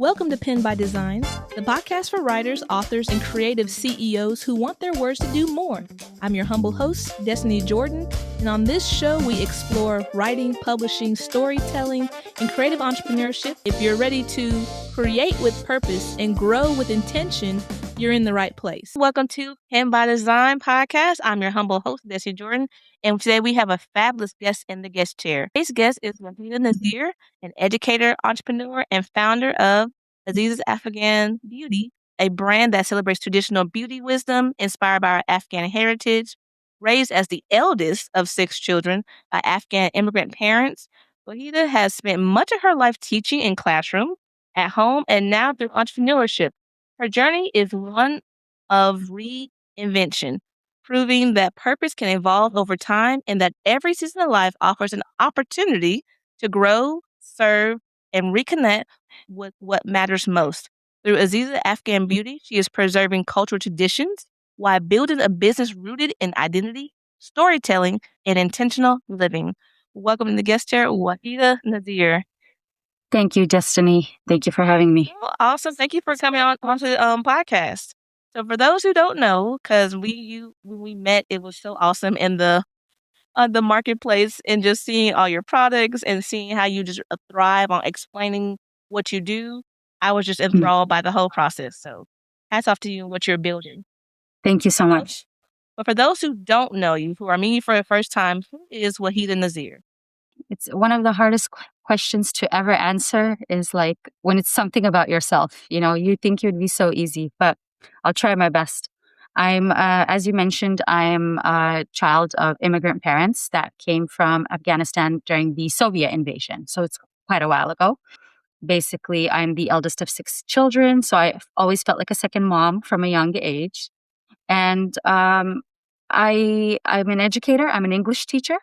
Welcome to Pen by Design, the podcast for writers, authors, and creative CEOs who want their words to do more. I'm your humble host, Destiny Jordan, and on this show, we explore writing, publishing, storytelling, and creative entrepreneurship. If you're ready to create with purpose and grow with intention, you're in the right place. Welcome to Pen by Design podcast. I'm your humble host, Destiny Jordan, and today we have a fabulous guest in the guest chair. Today's guest is Waheda Nazir, an educator, entrepreneur, and founder of Aziza Afghan Beauty, a brand that celebrates traditional beauty wisdom inspired by our Afghan heritage. Raised as the eldest of 6 children by Afghan immigrant parents, Waheda has spent much of her life teaching in classroom, at home, and now through entrepreneurship. Her journey is one of reinvention, proving that purpose can evolve over time and that every season of life offers an opportunity to grow, serve, and reconnect with what matters most. Through Aziza Afghan Beauty, she is preserving cultural traditions while building a business rooted in identity, storytelling, and intentional living. Welcome to the guest chair, Waheda Nazir. Thank you, Destiny. Thank you for having me. Oh, awesome. Thank you for coming onto the podcast. So for those who don't know, because when we met, it was so awesome in the marketplace and just seeing all your products and seeing how you just thrive on explaining what you do. I was just enthralled by the whole process. So hats off to you and what you're building. Thank you so much. But for those who don't know you, who are meeting you for the first time, who is Waheda Nazir? It's one of the hardest questions to ever answer is like when it's something about yourself. You know, you think it would be so easy, but I'll try my best. I'm, as you mentioned, I'm a child of immigrant parents that came from Afghanistan during the Soviet invasion. So it's quite a while ago. Basically, I'm the eldest of 6 children. So I always felt like a second mom from a young age. And I'm an educator. I'm an English teacher,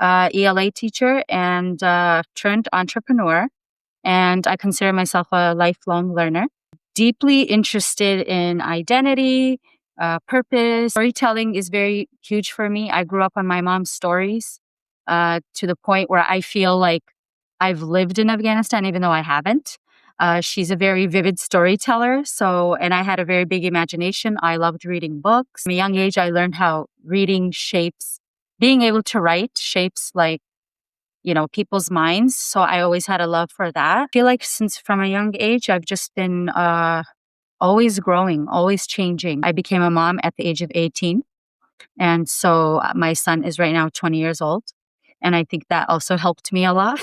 ELA teacher, and turned entrepreneur. And I consider myself a lifelong learner. Deeply interested in identity, purpose. Storytelling is very huge for me. I grew up on my mom's stories to the point where I feel like I've lived in Afghanistan, even though I haven't. She's a very vivid storyteller. And I had a very big imagination. I loved reading books. From a young age, I learned how reading shapes, being able to write shapes like, people's minds. So I always had a love for that. I feel like since from a young age, I've just been always growing, always changing. I became a mom at the age of 18. And so my son is right now 20 years old. And I think that also helped me a lot.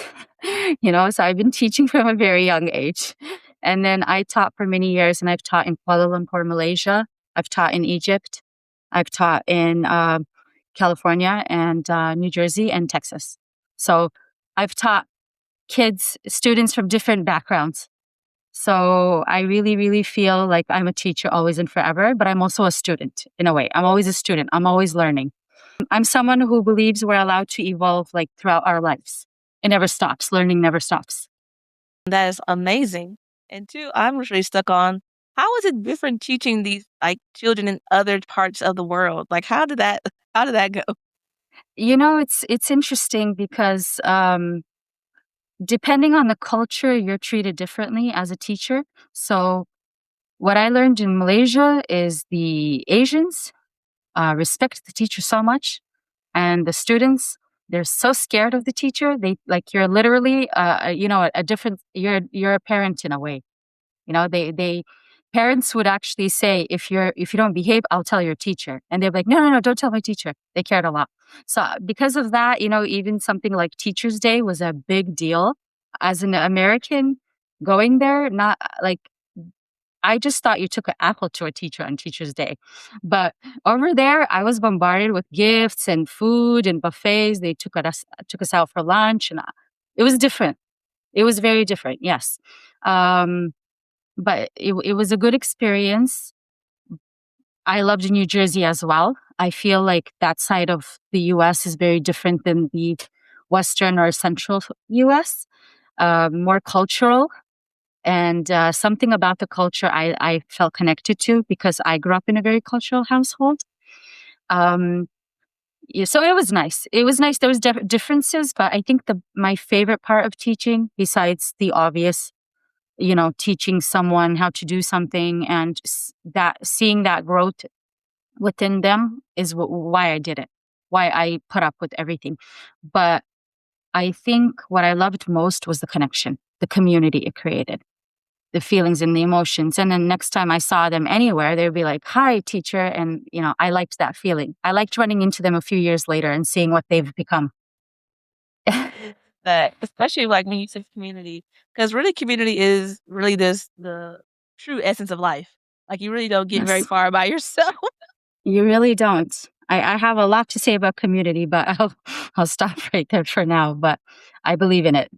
So I've been teaching from a very young age. And then I taught for many years, and I've taught in Kuala Lumpur, Malaysia. I've taught in Egypt. I've taught in California and New Jersey and Texas. So I've taught students from different backgrounds. So I really, really feel like I'm a teacher always and forever, but I'm also a student in a way. I'm always a student. I'm always learning. I'm someone who believes we're allowed to evolve like throughout our lives. It never stops. Learning never stops. That is amazing. And two, I'm really stuck on how is it different teaching these like children in other parts of the world? Like how did that go? It's interesting because depending on the culture, you're treated differently as a teacher. So what I learned in Malaysia is the Asians respect the teacher so much, and the students, they're so scared of the teacher. They like you're literally a different. You're a parent in a way. They parents would actually say if you don't behave, I'll tell your teacher, and they're like no, don't tell my teacher. They cared a lot. So because of that, even something like Teachers Day was a big deal. As an American going there, not like I just thought you took an apple to a teacher on Teachers Day. But over there, I was bombarded with gifts and food and buffets. They took us out for lunch, and it was different. It was very different, yes. But it was a good experience. I loved New Jersey as well. I feel like that side of the U.S. is very different than the Western or Central U.S., more cultural. And something about the culture I felt connected to because I grew up in a very cultural household. So it was nice. It was nice. There was differences, but I think my favorite part of teaching, besides the obvious, teaching someone how to do something, and that seeing that growth within them is why I did it, why I put up with everything. But I think what I loved most was the connection, the community it created, the feelings and the emotions. And then next time I saw them anywhere, they'd be like, "Hi, teacher." And, I liked that feeling. I liked running into them a few years later and seeing what they've become. That, especially like when you say community, because really community is really the true essence of life. Like you really don't get very Yes, far by yourself. you really don't. I have a lot to say about community, but I'll stop right there for now. But I believe in it.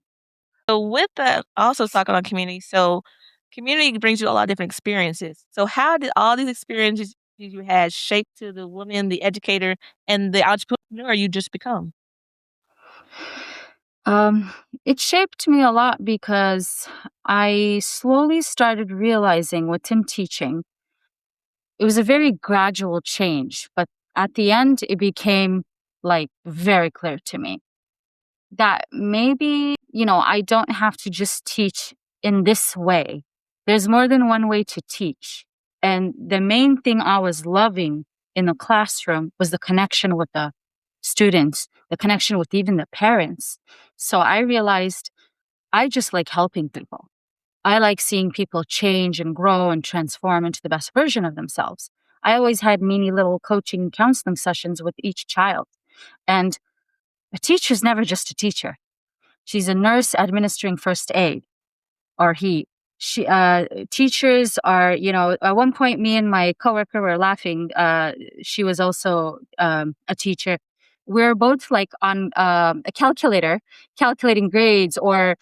So with that, also talking on community. So community brings you a lot of different experiences. So how did all these experiences you had shape to the woman, the educator, and the entrepreneur you just become? Um, it shaped me a lot because I slowly started realizing within teaching, it was a very gradual change, but at the end, it became like very clear to me that maybe, I don't have to just teach in this way. There's more than one way to teach. And the main thing I was loving in the classroom was the connection with the students, the connection with even the parents. So I realized I just like helping people. I like seeing people change and grow and transform into the best version of themselves. I always had many little coaching and counseling sessions with each child. And a teacher's never just a teacher. She's a nurse administering first aid, or he. Teachers are, at one point, me and my coworker were laughing. She was also a teacher. We're both like on a calculator, calculating grades, or,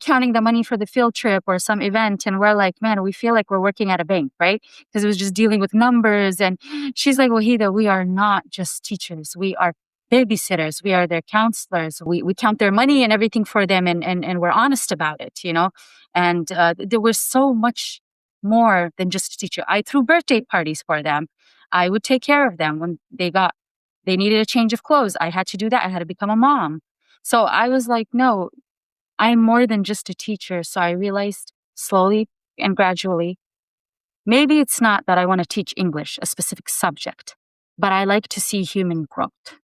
counting the money for the field trip or some event. And we're like, man, we feel like we're working at a bank, right? Because it was just dealing with numbers. And she's like, Waheda, we are not just teachers. We are babysitters. We are their counselors. We count their money and everything for them, and we're honest about it. And there was so much more than just a teacher. I threw birthday parties for them. I would take care of them when they needed a change of clothes. I had to do that. I had to become a mom. So I was like, no, I'm more than just a teacher. So I realized slowly and gradually, maybe it's not that I want to teach English, a specific subject, but I like to see human growth.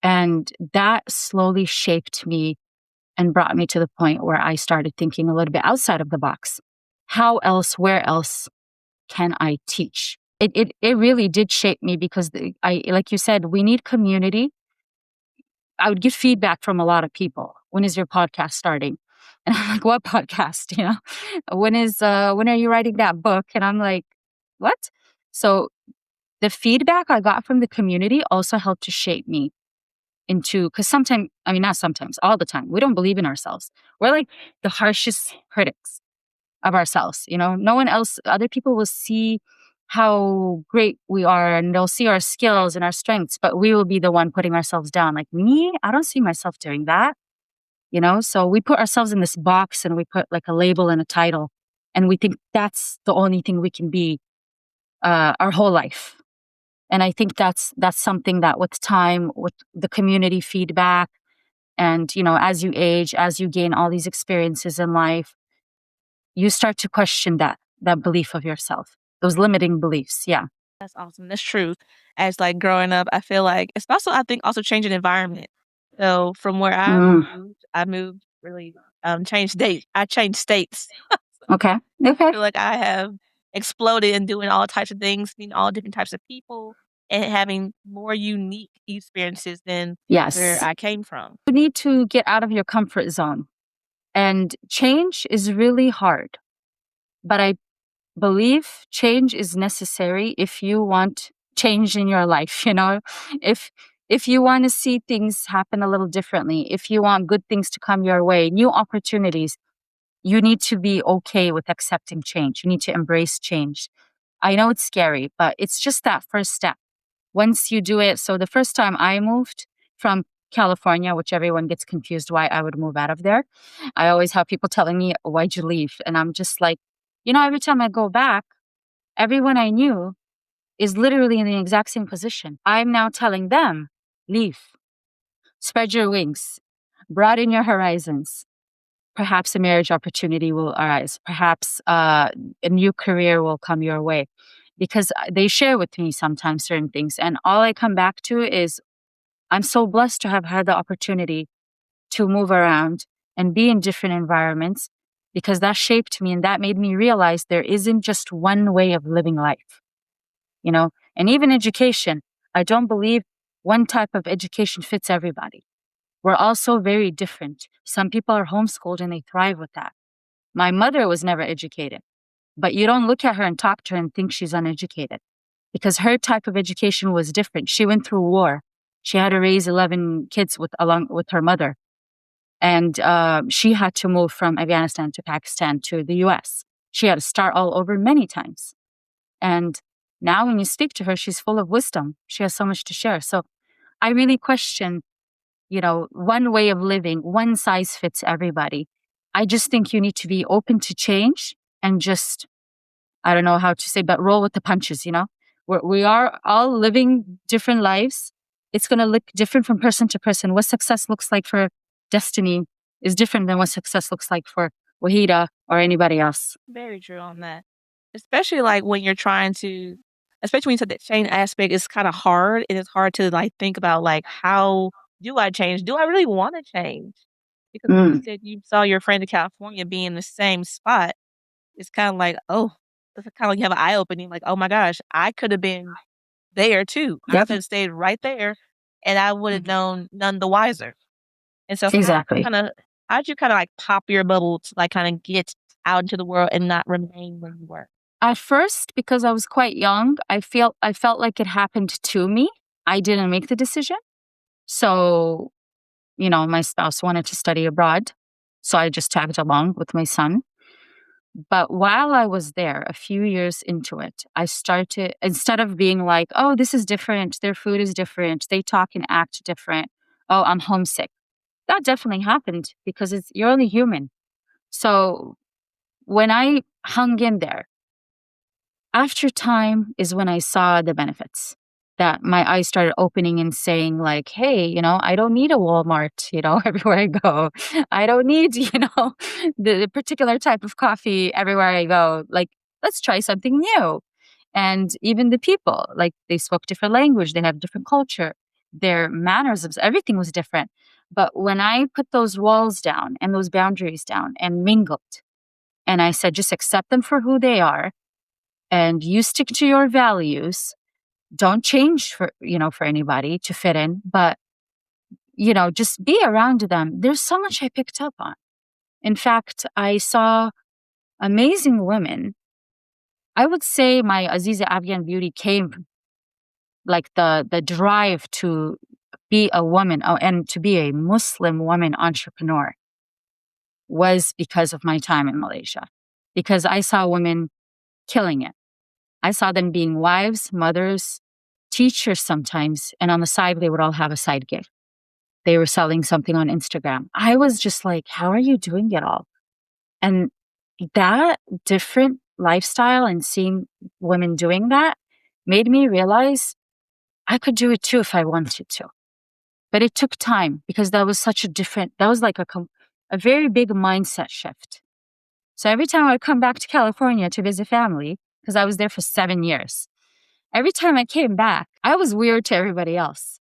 And that slowly shaped me and brought me to the point where I started thinking a little bit outside of the box. How else, where else can I teach? It really did shape me because like you said, we need community. I would get feedback from a lot of people. When is your podcast starting? And I'm like, what podcast? When are you writing that book? And I'm like, what? So the feedback I got from the community also helped to shape me into, because sometimes, I mean, not sometimes, all the time, we don't believe in ourselves. We're like the harshest critics of ourselves. No one else, other people will see how great we are and they'll see our skills and our strengths, but we will be the one putting ourselves down. Like me, I don't see myself doing that. So we put ourselves in this box and we put like a label and a title, and we think that's the only thing we can be our whole life. And I think that's something that with time, with the community feedback, and, as you age, as you gain all these experiences in life, you start to question that belief of yourself, those limiting beliefs. Yeah. That's awesome. That's true. As like growing up, I feel like it's also, I think, also changing environment. So from where Mm, I moved really changed states. I changed states. okay. I Okay. feel like I have exploded in doing all types of things, meeting all different types of people, and having more unique experiences than where Yes. I came from. You need to get out of your comfort zone. And change is really hard. But I believe change is necessary if you want change in your life, if if you want to see things happen a little differently, if you want good things to come your way, new opportunities, you need to be okay with accepting change. You need to embrace change. I know it's scary, but it's just that first step. Once you do it, so the first time I moved from California, which everyone gets confused why I would move out of there, I always have people telling me, "Why'd you leave?" And I'm just like, every time I go back, everyone I knew is literally in the exact same position. I'm now telling them, leave, spread your wings, broaden your horizons. perhaps a marriage opportunity will arise. Perhaps a new career will come your way. Because they share with me sometimes certain things. And all I come back to is I'm so blessed to have had the opportunity to move around and be in different environments, because that shaped me and that made me realize there isn't just one way of living life, you know? And even education, I don't believe one type of education fits everybody. We're all so very different. Some people are homeschooled and they thrive with that. My mother was never educated, but you don't look at her and talk to her and think she's uneducated, because her type of education was different. She went through war. She had to raise 11 kids along with her mother. And she had to move from Afghanistan to Pakistan to the US. She had to start all over many times. And now when you speak to her, she's full of wisdom. She has so much to share. So I really question, one way of living, one size fits everybody. I just think you need to be open to change and just, I don't know how to say, but roll with the punches, We are all living different lives. It's going to look different from person to person. What success looks like for Destiny is different than what success looks like for Waheda or anybody else. Very true on that. Especially like when you're trying to, especially when you said that change aspect is kind of hard. It is hard to like think about like, how do I change? Do I really want to change? Because like you said, you saw your friend in California be in the same spot. It's kind of like, oh, it's kind of like you have an eye opening, like, oh my gosh, I could have been there too. I Yep. could have stayed right there and I would have known none the wiser. And so Exactly. how'd you kind of like pop your bubble to like kind of get out into the world and not remain where you were? At first, because I was quite young, I felt like it happened to me. I didn't make the decision. So, my spouse wanted to study abroad. So I just tagged along with my son. But while I was there, a few years into it, I started, instead of being like, oh, this is different, their food is different, they talk and act different, oh, I'm homesick. That definitely happened because you're only human. So when I hung in there, after time is when I saw the benefits, that my eyes started opening and saying like, hey, I don't need a Walmart, everywhere I go. I don't need, the particular type of coffee everywhere I go. Like, let's try something new. And even the people, like they spoke different language, they have different culture, their mannerisms, everything was different. But when I put those walls down and those boundaries down and mingled, and I said, just accept them for who they are, and you stick to your values, don't change for anybody to fit in, but just be around them. There's so much I picked up on. In fact, I saw amazing women. I would say my Aziza Afghan Beauty came, like the drive to be a woman, and to be a Muslim woman entrepreneur, was because of my time in Malaysia, because I saw women killing it. I saw them being wives, mothers, teachers sometimes, and on the side, they would all have a side gig. They were selling something on Instagram. I was just like, how are you doing it all? And that different lifestyle and seeing women doing that made me realize I could do it too if I wanted to. But it took time, because that was like a very big mindset shift. So every time I would come back to California to visit family, because I was there for 7 years, every time I came back, I was weird to everybody else,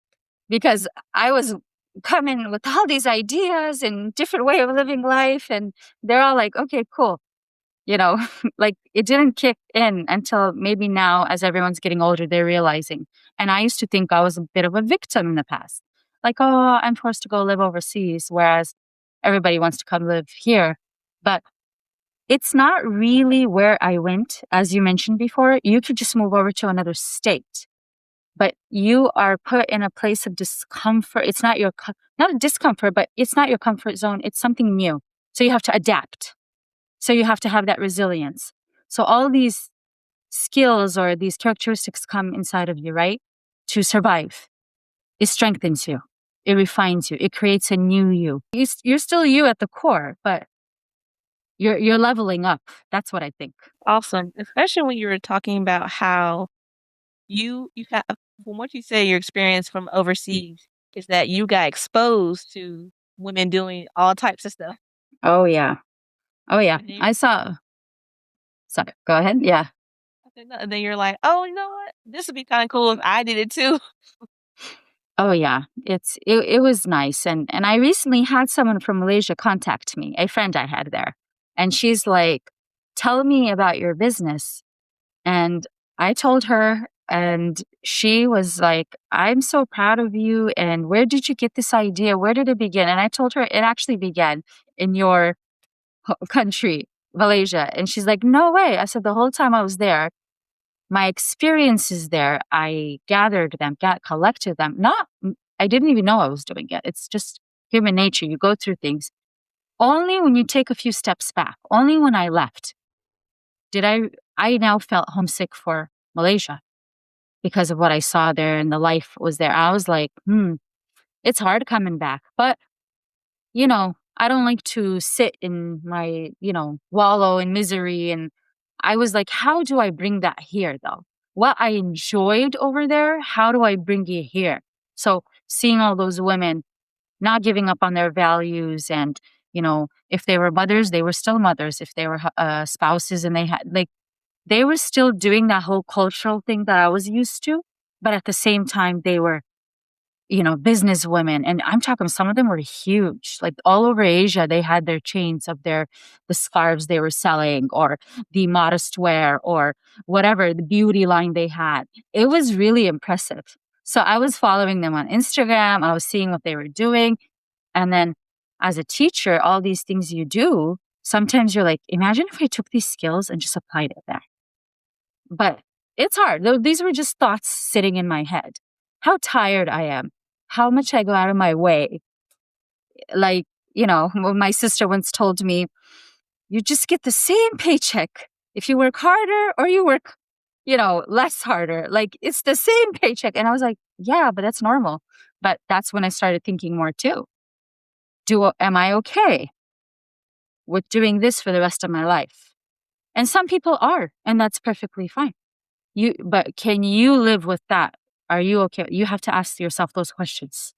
because I was coming with all these ideas and different way of living life. And they're all like, okay, cool. Like it didn't kick in until maybe now, as everyone's getting older, they're realizing. And I used to think I was a bit of a victim in the past. Like, oh, I'm forced to go live overseas, whereas everybody wants to come live here. But it's not really where I went. As you mentioned before, you could just move over to another state, but you are put in a place of discomfort. It's not not a discomfort, but it's not your comfort zone. It's something new. So you have to adapt. So you have to have that resilience. So all these skills or these characteristics come inside of you, right? To survive. It strengthens you. It refines you. It creates a new you. You're still you at the core, but you're leveling up. That's what I think. Awesome. Especially when you were talking about how you got, from what you say, your experience from overseas is that you got exposed to women doing all types of stuff. Oh yeah. Oh yeah. And then, I saw. Sorry. Go ahead. Yeah. and then you're like, oh, you know what? This would be kind of cool if I did it too. Oh yeah. It was nice, and I recently had someone from Malaysia contact me, a friend I had there, and she's like, "Tell me about your business." And I told her, and she was like, "I'm so proud of you. And where did you get this idea? Where did it begin?" And I told her it actually began in your country, Malaysia. And she's like, "No way." I said, "The whole time I was there, my experiences there, I gathered them, collected them. I didn't even know I was doing it. It's just human nature. You go through things. Only when you take a few steps back, only when I left, did I now felt homesick for Malaysia because of what I saw there and the life was there. I was like, it's hard coming back. But, I don't like to sit in my, wallow in misery. And I was like, how do I bring that here though? What I enjoyed over there, how do I bring it here? So seeing all those women not giving up on their values, and, if they were mothers, they were still mothers. If they were spouses, and they were still doing that whole cultural thing that I was used to. But at the same time, they were, business women. And I'm talking, some of them were huge. Like all over Asia, they had their chains of the scarves they were selling, or the modest wear, or whatever, the beauty line they had. It was really impressive. So I was following them on Instagram. I was seeing what they were doing. And then as a teacher, all these things you do, sometimes you're like, imagine if I took these skills and just applied it there. But it's hard. These were just thoughts sitting in my head. How tired I am, how much I go out of my way. Like, my sister once told me, you just get the same paycheck if you work harder or you work, less harder. Like, it's the same paycheck. And I was like, yeah, but that's normal. But that's when I started thinking more too. Am I okay with doing this for the rest of my life? And some people are, and that's perfectly fine. But can you live with that? Are you okay? You have to ask yourself those questions.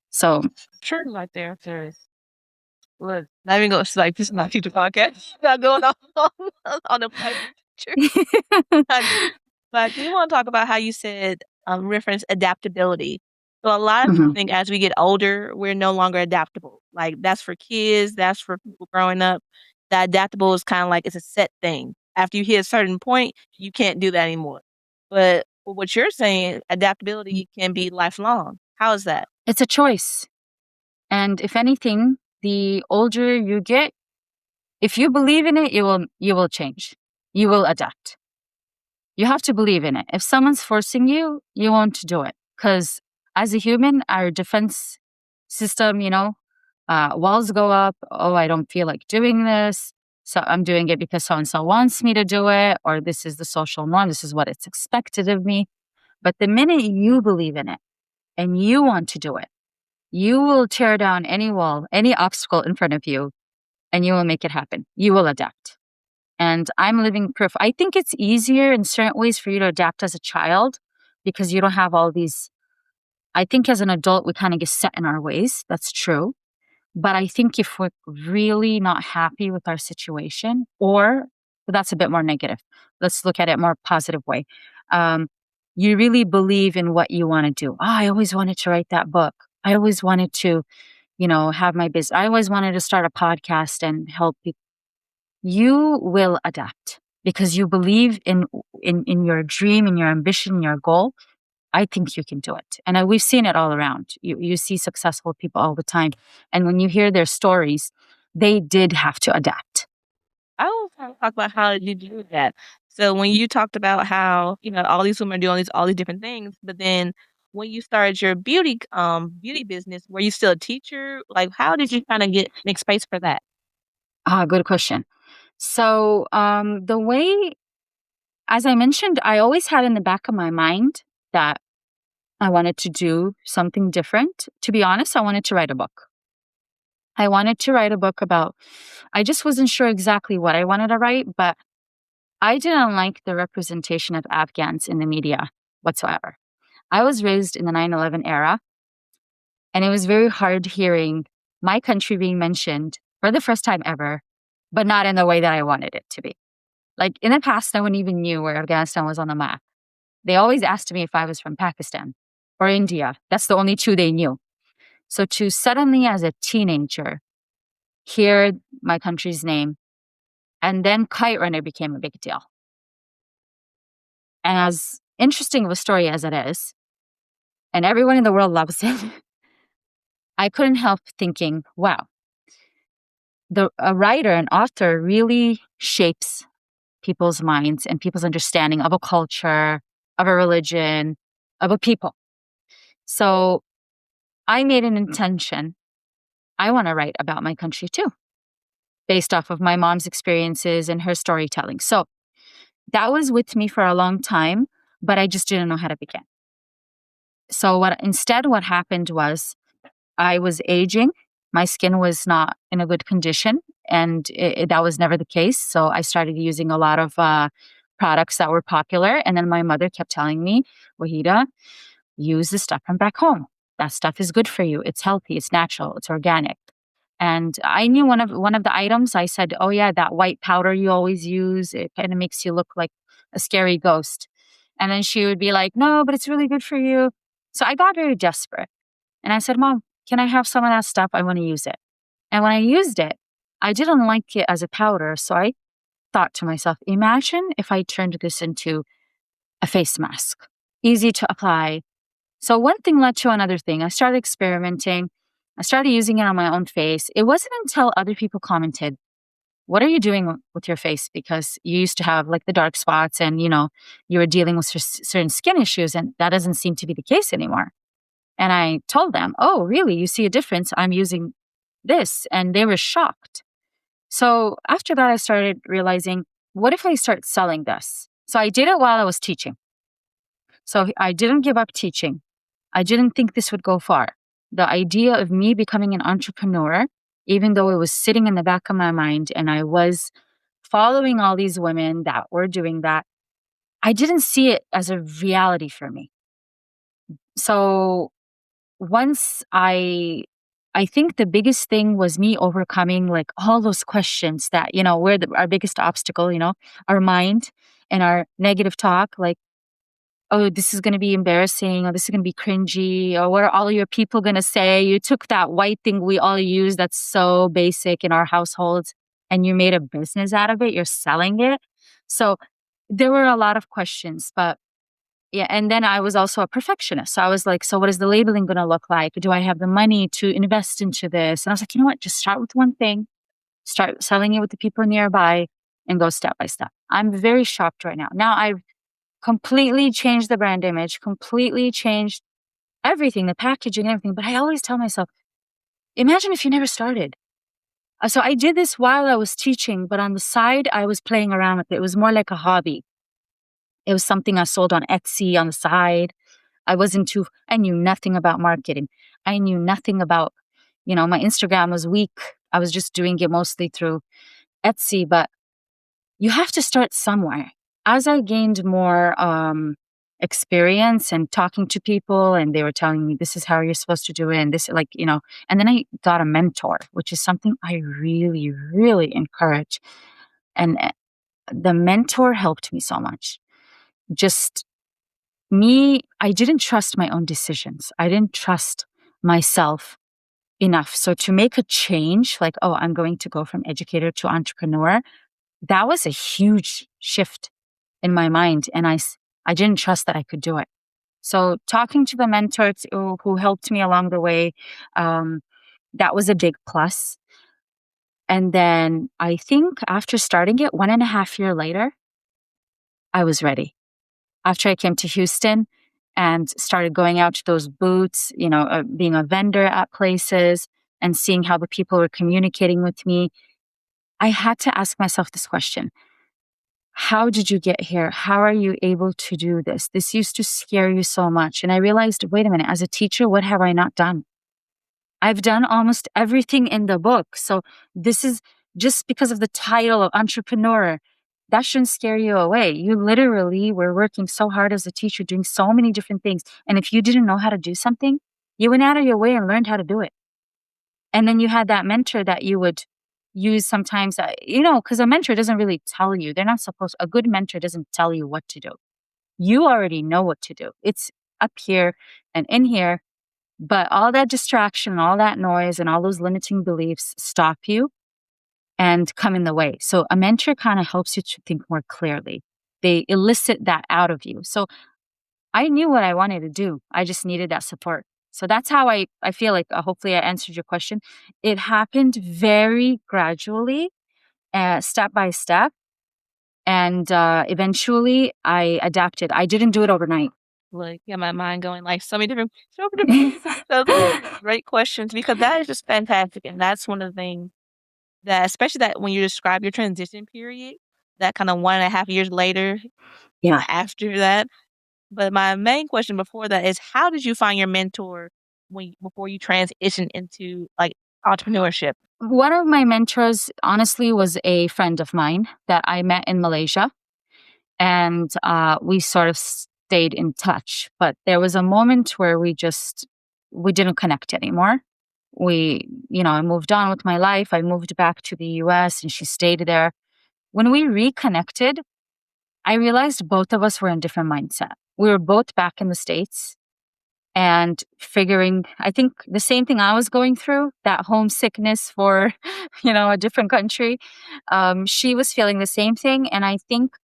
So Sure, like there, serious. Look, not even going to like this is my future podcast. Not going on the future. But I do want to talk about how you said reference adaptability. So a lot of people mhm. think as we get older, we're no longer adaptable. Like that's for kids, that's for people growing up. That adaptable is kind of like it's a set thing. After you hit a certain point, you can't do that anymore. But what you're saying, adaptability can be lifelong. How is that? It's a choice. And if anything, the older you get, if you believe in it, you will change. You will adapt. You have to believe in it. If someone's forcing you, you won't do it. Because as a human, our defense system, walls go up. Oh, I don't feel like doing this. So I'm doing it because so-and-so wants me to do it, or this is the social norm. This is what it's expected of me. But the minute you believe in it and you want to do it, you will tear down any wall, any obstacle in front of you, and you will make it happen. You will adapt. And I'm living proof. I think it's easier in certain ways for you to adapt as a child because you don't have all these. I think as an adult, we kind of get set in our ways. That's true. But I think if we're really not happy with our situation, or that's a bit more negative, let's look at it more positive way. You really believe in what you want to do. Oh, I always wanted to write that book. I always wanted to, have my business. I always wanted to start a podcast and help people. You will adapt because you believe in your dream, in your ambition, your goal. I think you can do it. And we've seen it all around. You see successful people all the time. And when you hear their stories, they did have to adapt. I was trying to talk about how you do that. So when you talked about how, all these women are doing all these different things, but then when you started your beauty business, were you still a teacher? Like how did you kind of make space for that? Good question. So the way, as I mentioned, I always had in the back of my mind that I wanted to do something different. To be honest, I wanted to write a book. I wanted to write a book about, I just wasn't sure exactly what I wanted to write, but I didn't like the representation of Afghans in the media whatsoever. I was raised in the 9/11 era, and it was very hard hearing my country being mentioned for the first time ever, but not in the way that I wanted it to be. Like in the past, no one even knew where Afghanistan was on the map. They always asked me if I was from Pakistan or India. That's the only two they knew. So to suddenly, as a teenager, hear my country's name, and then Kite Runner became a big deal. And as interesting of a story as it is, and everyone in the world loves it, I couldn't help thinking, wow, a writer, an author really shapes people's minds and people's understanding of a culture, of a religion, of a people. So I made an intention. I want to write about my country too, based off of my mom's experiences and her storytelling. So that was with me for a long time, but I just didn't know how to begin. So what happened was I was aging. My skin was not in a good condition, and that was never the case. So I started using a lot of products that were popular. And then my mother kept telling me, Waheda, use the stuff from back home. That stuff is good for you. It's healthy. It's natural. It's organic. And I knew one of the items. I said, oh yeah, that white powder you always use. It kind of makes you look like a scary ghost. And then she would be like, no, but it's really good for you. So I got very desperate. And I said, Mom, can I have some of that stuff? I want to use it. And when I used it, I didn't like it as a powder. So I thought to myself, imagine if I turned this into a face mask, easy to apply. So one thing led to another thing. I started experimenting. I started using it on my own face. It wasn't until other people commented, what are you doing with your face? Because you used to have like the dark spots and, you were dealing with certain skin issues, and that doesn't seem to be the case anymore. And I told them, oh, really? You see a difference? I'm using this. And they were shocked. So after that, I started realizing, what if I start selling this? So I did it while I was teaching. So I didn't give up teaching. I didn't think this would go far. The idea of me becoming an entrepreneur, even though it was sitting in the back of my mind and I was following all these women that were doing that, I didn't see it as a reality for me. So once I think the biggest thing was me overcoming like all those questions that, were our biggest obstacle, our mind and our negative talk, like, oh, this is going to be embarrassing, or this is going to be cringy, or what are all your people going to say? You took that white thing we all use that's so basic in our households and you made a business out of it. You're selling it. So there were a lot of questions, but yeah. And then I was also a perfectionist. So I was like, so what is the labeling going to look like? Do I have the money to invest into this? And I was like, you know what? Just start with one thing, start selling it with the people nearby and go step by step. I'm very shocked right now. Now I've completely changed the brand image, completely changed everything, the packaging, everything. But I always tell myself, imagine if you never started. So I did this while I was teaching, but on the side, I was playing around with it. It was more like a hobby. It was something I sold on Etsy on the side. I knew nothing about marketing. I knew nothing about, my Instagram was weak. I was just doing it mostly through Etsy, but you have to start somewhere. As I gained more experience and talking to people, and they were telling me, this is how you're supposed to do it. And this, and then I got a mentor, which is something I really, really encourage. And the mentor helped me so much. Just me, I didn't trust my own decisions. I didn't trust myself enough. So to make a change, like, oh, I'm going to go from educator to entrepreneur, that was a huge shift in my mind. And I didn't trust that I could do it. So talking to the mentors who helped me along the way, that was a big plus. And then I think after starting it 1.5 years later, I was ready. After I came to Houston and started going out to those booths, being a vendor at places and seeing how the people were communicating with me, I had to ask myself this question. How did you get here? How are you able to do this? This used to scare you so much. And I realized, wait a minute, as a teacher, what have I not done? I've done almost everything in the book. So this is just because of the title of entrepreneur. That shouldn't scare you away. You literally were working so hard as a teacher, doing so many different things. And if you didn't know how to do something, you went out of your way and learned how to do it. And then you had that mentor that you would use sometimes, because a mentor doesn't really tell you. They're not supposed, a good mentor doesn't tell you what to do. You already know what to do. It's up here and in here, but all that distraction, all that noise, and all those limiting beliefs stop you and come in the way. So a mentor kind of helps you to think more clearly. They elicit that out of you. So I knew what I wanted to do. I just needed that support. So that's how I feel like hopefully I answered your question. It happened very gradually, step by step. And eventually I adapted. I didn't do it overnight. Like, yeah, my mind going like so many different so great questions, because that is just fantastic. And that's one of the things that, especially that when you describe your transition period, that kind of 1.5 years later, Yeah. after that. But my main question before that is, how did you find your mentor before you transitioned into like entrepreneurship? One of my mentors, honestly, was a friend of mine that I met in Malaysia. And we sort of stayed in touch. But there was a moment where we didn't connect anymore. I moved on with my life. I moved back to the US and she stayed there. When we reconnected, I realized both of us were in different mindset. We were both back in the States and figuring, I think the same thing I was going through, that homesickness for, a different country. She was feeling the same thing. And I think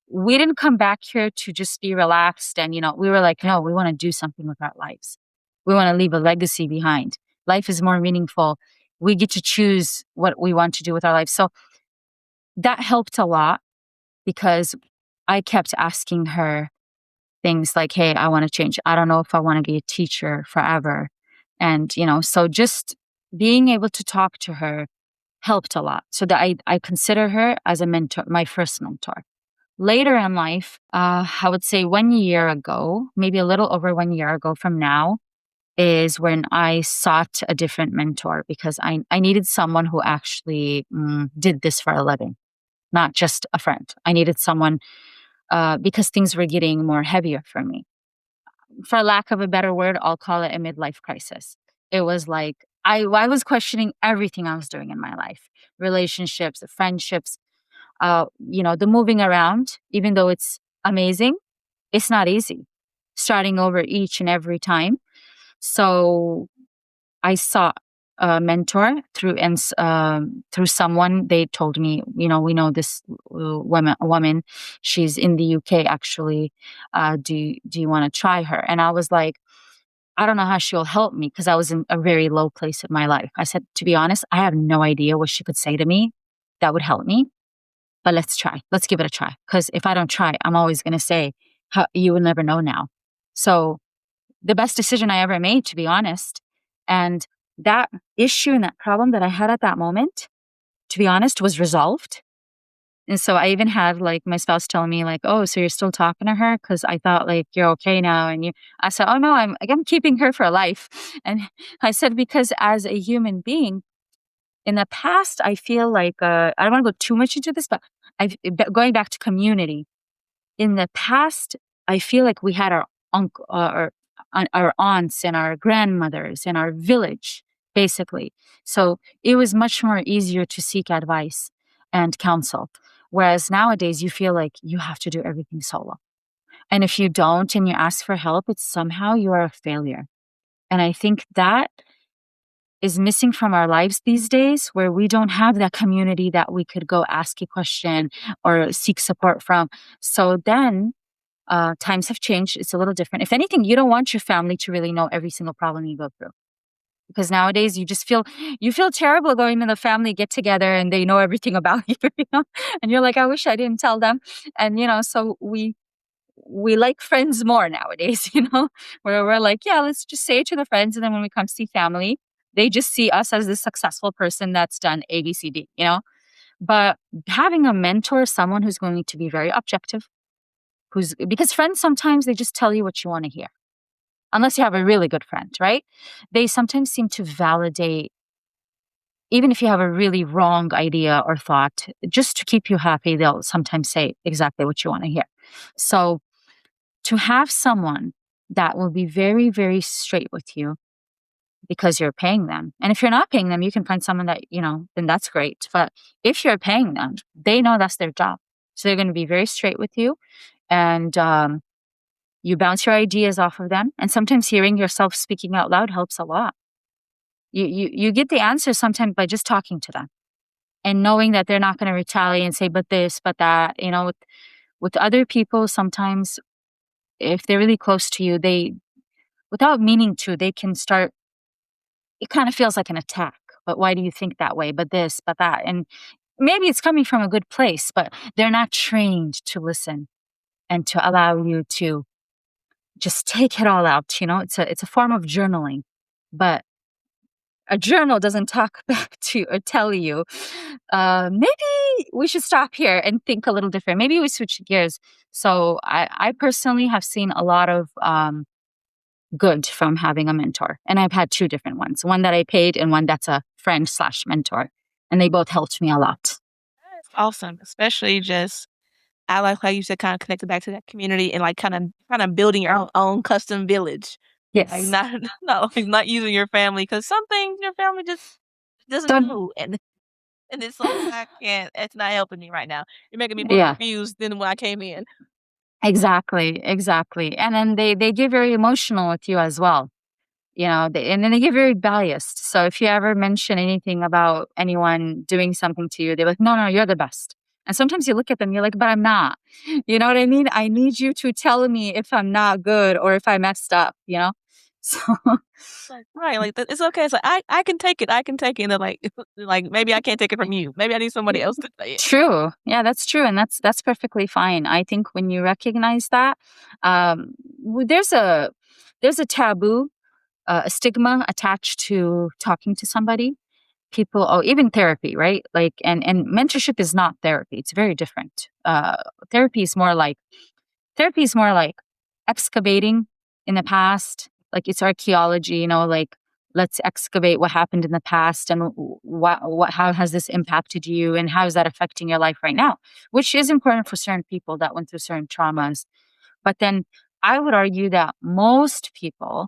we didn't come back here to just be relaxed. And, we were like, no, we want to do something with our lives. We want to leave a legacy behind. Life is more meaningful. We get to choose what we want to do with our lives. So that helped a lot because I kept asking her things like, hey, I want to change. I don't know if I want to be a teacher forever. And, so just being able to talk to her helped a lot. So that I consider her as a mentor, my first mentor. Later in life, I would say 1 year ago, maybe a little over 1 year ago from now, is when I sought a different mentor because I needed someone who actually did this for a living, not just a friend. I needed someone because things were getting more heavier for me. For lack of a better word, I'll call it a midlife crisis. It was like I was questioning everything I was doing in my life, relationships, friendships, the moving around, even though it's amazing, it's not easy starting over each and every time. So I sought a mentor through someone. They told me, we know this woman. She's in the UK actually. Do you want to try her? And I was like, I don't know how she'll help me because I was in a very low place in my life. I said, to be honest, I have no idea what she could say to me that would help me. But let's try. Let's give it a try. Because if I don't try, I'm always going to say, you will never know now. So the best decision I ever made, to be honest. And that issue and that problem that I had at that moment, to be honest, was resolved. And so I even had like my spouse telling me like, oh, so you're still talking to her? Because I thought like, you're okay now. And I said, oh no, I'm keeping her for life. And I said, because as a human being, in the past, I feel like, I don't want to go too much into this, but going back to community. In the past, I feel like we had our uncle, our aunts and our grandmothers and our village, basically. So it was much more easier to seek advice and counsel. Whereas nowadays, you feel like you have to do everything solo. And if you don't and you ask for help, it's somehow you are a failure. And I think that is missing from our lives these days, where we don't have that community that we could go ask a question or seek support from. So then times have changed. It's a little different. If anything, you don't want your family to really know every single problem you go through. Because nowadays you just feel terrible going to the family get together and they know everything about you, and you're like, I wish I didn't tell them. And, so we like friends more nowadays, where we're like, yeah, let's just say it to the friends. And then when we come see family, they just see us as this successful person that's done A, B, C, D, But having a mentor, someone who's going to be very objective, because friends, sometimes they just tell you what you want to hear. Unless you have a really good friend, right? They sometimes seem to validate, even if you have a really wrong idea or thought, just to keep you happy, they'll sometimes say exactly what you want to hear. So to have someone that will be very, very straight with you, because you're paying them. And if you're not paying them, you can find someone that, then that's great. But if you're paying them, they know that's their job. So they're going to be very straight with you. And you bounce your ideas off of them. And sometimes hearing yourself speaking out loud helps a lot. You get the answer sometimes by just talking to them and knowing that they're not going to retaliate and say, but this, but that. With other people, sometimes if they're really close to you, they, without meaning to, they can start, it kind of feels like an attack. But why do you think that way? But this, but that. And maybe it's coming from a good place, but they're not trained to listen and to allow you to just take it all out. It's a form of journaling, but a journal doesn't talk back to you or tell you, maybe we should stop here and think a little different. Maybe we switch gears. So I personally have seen a lot of good from having a mentor. And I've had two different ones, one that I paid and one that's a friend/mentor. And they both helped me a lot. That's awesome. Especially just, I like how you said kind of connected back to that community and like kind of building your own custom village. Like Yes. not using your family, because some things your family just doesn't do. And it's like, I can't, it's not helping me right now. You're making me more confused than when I came in. Exactly. And then they get very emotional with you as well. And then they get very biased. So if you ever mention anything about anyone doing something to you, they're like, no, you're the best. And sometimes you look at them, you're like, but I'm not. You know what I mean? I need you to tell me if I'm not good or if I messed up, So like, right, like it's okay. It's like I can take it. And they're like maybe I can't take it from you. Maybe I need somebody else to say it. True. Yeah, that's true. And that's perfectly fine. I think when you recognize that, there's a taboo, a stigma attached to talking to somebody. People, even therapy, right? Like, and mentorship is not therapy. It's very different. Therapy is more like excavating in the past. Like, it's archaeology, like, let's excavate what happened in the past and how has this impacted you and how is that affecting your life right now, which is important for certain people that went through certain traumas. But then I would argue that most people,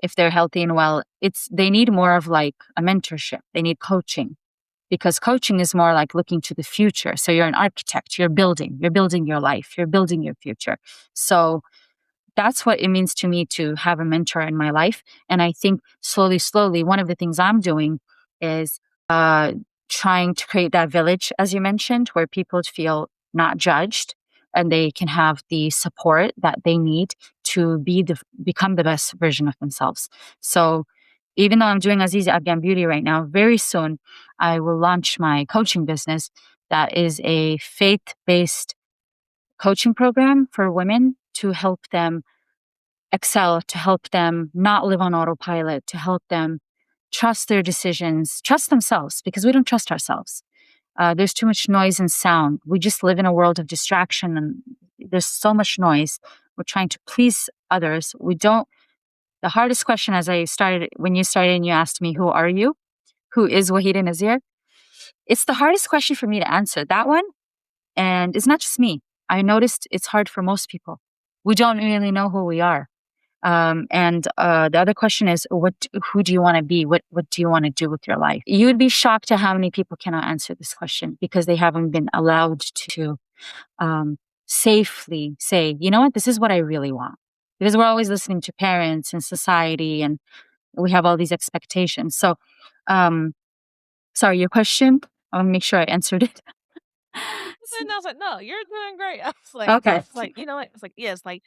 if they're healthy and well, they need more of like a mentorship. They need coaching, because coaching is more like looking to the future. So you're an architect, you're building your life, you're building your future. So that's what it means to me to have a mentor in my life. And I think slowly, one of the things I'm doing is trying to create that village, as you mentioned, where people feel not judged and they can have the support that they need to become the best version of themselves. So even though I'm doing Aziza Afghan Beauty right now, very soon I will launch my coaching business that is a faith-based coaching program for women to help them excel, to help them not live on autopilot, to help them trust their decisions, trust themselves, because we don't trust ourselves. There's too much noise and sound. We just live in a world of distraction and there's so much noise. We're trying to please others. The hardest question when you started and you asked me, who are you? Who is Waheda Nazir? It's the hardest question for me to answer, that one. And it's not just me. I noticed it's hard for most people. We don't really know who we are. And the other question is, who do you want to be? What do you want to do with your life? You would be shocked at how many people cannot answer this question because they haven't been allowed to safely say, you know what, this is what I really want. Because we're always listening to parents and society, and we have all these expectations. So, sorry, your question, I want to make sure I answered it. And I was like, no, you're doing great. I was like, okay. It's like, you know what? It's like, yes, like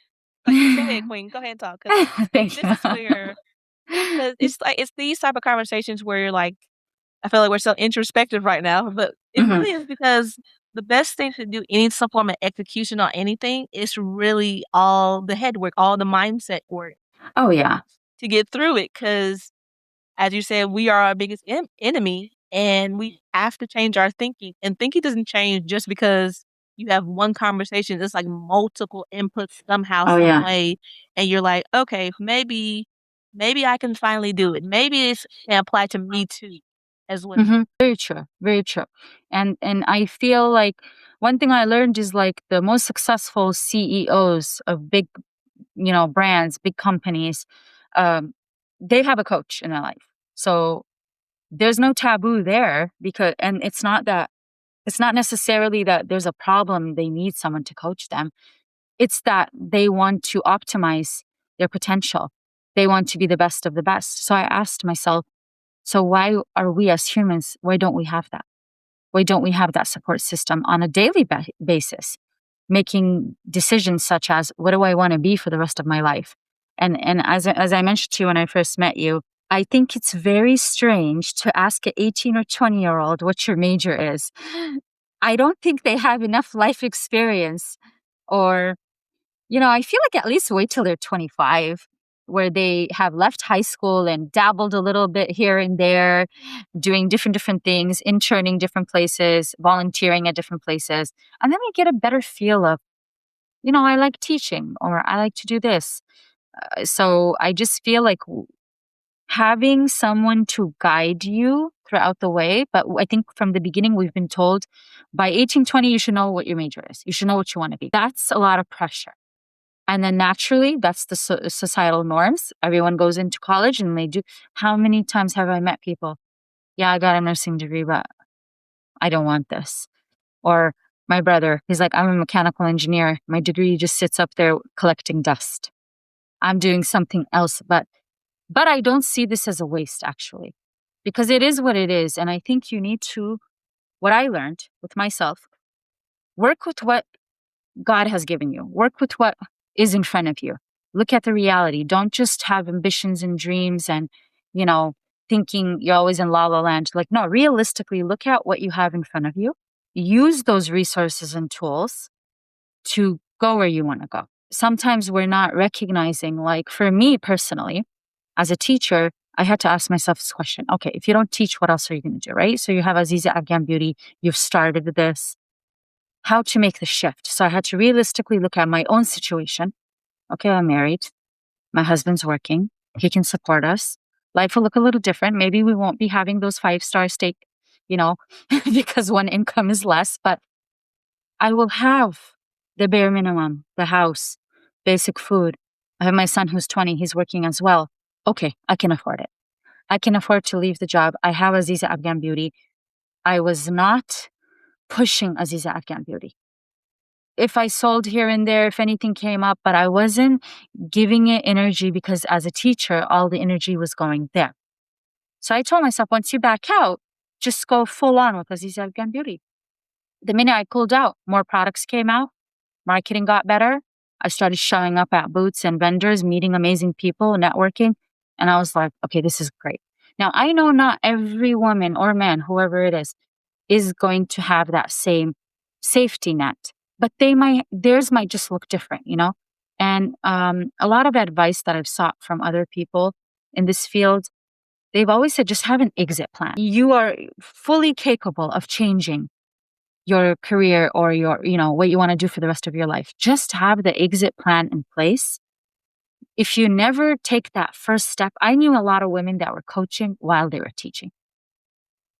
go ahead, Queen. Go ahead and talk. This is where, because it's these type of conversations where you're like, I feel like we're so introspective right now, but it really is, because the best thing to do any some form of execution on anything is really all the head work, all the mindset work. Oh yeah, to get through it, because as you said, we are our biggest enemy, and we have to change our thinking. And thinking doesn't change just because you have one conversation. It's like multiple inputs somehow, some way, and you're like, okay, maybe I can finally do it. Maybe it can apply to me too, as well. Mm-hmm. Very true. And I feel like one thing I learned is like the most successful CEOs of big, brands, big companies, they have a coach in their life. So there's no taboo there, and it's not necessarily that there's a problem they need someone to coach them. It's that they want to optimize their potential. They want to be the best of the best. So I asked myself, so why are we as humans, why don't we have that? Why don't we have that support system on a daily basis, making decisions such as, what do I want to be for the rest of my life? And as I mentioned to you when I first met you, I think it's very strange to ask an 18 or 20-year-old what your major is. I don't think they have enough life experience, or, I feel like at least wait till they're 25, where they have left high school and dabbled a little bit here and there, doing different things, interning different places, volunteering at different places. And then I get a better feel of, I like teaching, or I like to do this. So I just feel like having someone to guide you throughout the way. But I think from the beginning, we've been told by 18, 20, you should know what your major is. You should know what you want to be. That's a lot of pressure. And then naturally, that's the societal norms. Everyone goes into college and they do. How many times have I met people? Yeah, I got a nursing degree, but I don't want this. Or my brother, he's like, I'm a mechanical engineer. My degree just sits up there collecting dust. I'm doing something else, but I don't see this as a waste, actually, because it is what it is. And I think you need to, what I learned with myself, work with what God has given you, work with what is in front of you. Look at the reality. Don't just have ambitions and dreams and, thinking you're always in la la land. Like, no, realistically, look at what you have in front of you. Use those resources and tools to go where you want to go. Sometimes we're not recognizing, like for me personally, as a teacher, I had to ask myself this question. Okay, if you don't teach, what else are you going to do, right? So you have Aziza Afghan Beauty. You've started this. How to make the shift? So I had to realistically look at my own situation. Okay, I'm married. My husband's working. He can support us. Life will look a little different. Maybe we won't be having those 5-star steak, because one income is less, but I will have the bare minimum, the house, basic food. I have my son who's 20. He's working as well. Okay, I can afford it. I can afford to leave the job. I have Aziza Afghan Beauty. I was not pushing Aziza Afghan Beauty. If I sold here and there, if anything came up, but I wasn't giving it energy, because as a teacher, all the energy was going there. So I told myself, once you back out, just go full on with Aziza Afghan Beauty. The minute I pulled out, more products came out, marketing got better. I started showing up at booths and vendors, meeting amazing people, networking. And I was like, okay, this is great. Now, I know not every woman or man, whoever it is going to have that same safety net, but theirs might just look different, And a lot of advice that I've sought from other people in this field, they've always said, just have an exit plan. You are fully capable of changing your career or your, what you want to do for the rest of your life. Just have the exit plan in place. If you never take that first step, I knew a lot of women that were coaching while they were teaching.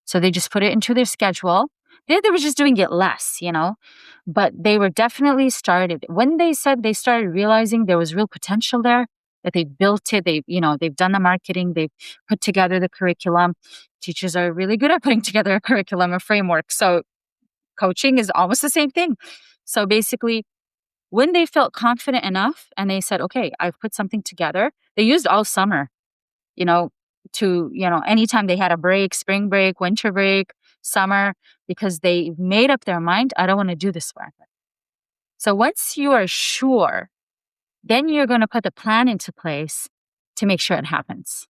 So they just put it into their schedule. They were just doing it less, but they were definitely started. When they said they started realizing there was real potential there, that they built it, they've done the marketing, they've put together the curriculum. Teachers are really good at putting together a curriculum, a framework. So coaching is almost the same thing. So basically, when they felt confident enough and they said, okay, I've put something together, they used all summer, to, anytime they had a break, spring break, winter break, summer, because they made up their mind, I don't want to do this forever. So once you are sure, then you're going to put the plan into place to make sure it happens.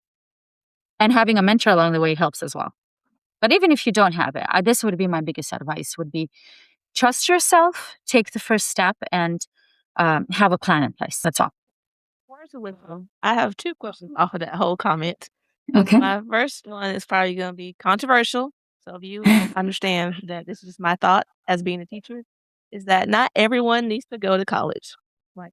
And having a mentor along the way helps as well. But even if you don't have it, this would be my biggest advice, would be trust yourself, take the first step, and have a plan in place. That's all. Words of wisdom. I have 2 questions off of that whole comment. Okay. My first one is probably going to be controversial. So if you understand that this is my thought as being a teacher, is that not everyone needs to go to college. Like,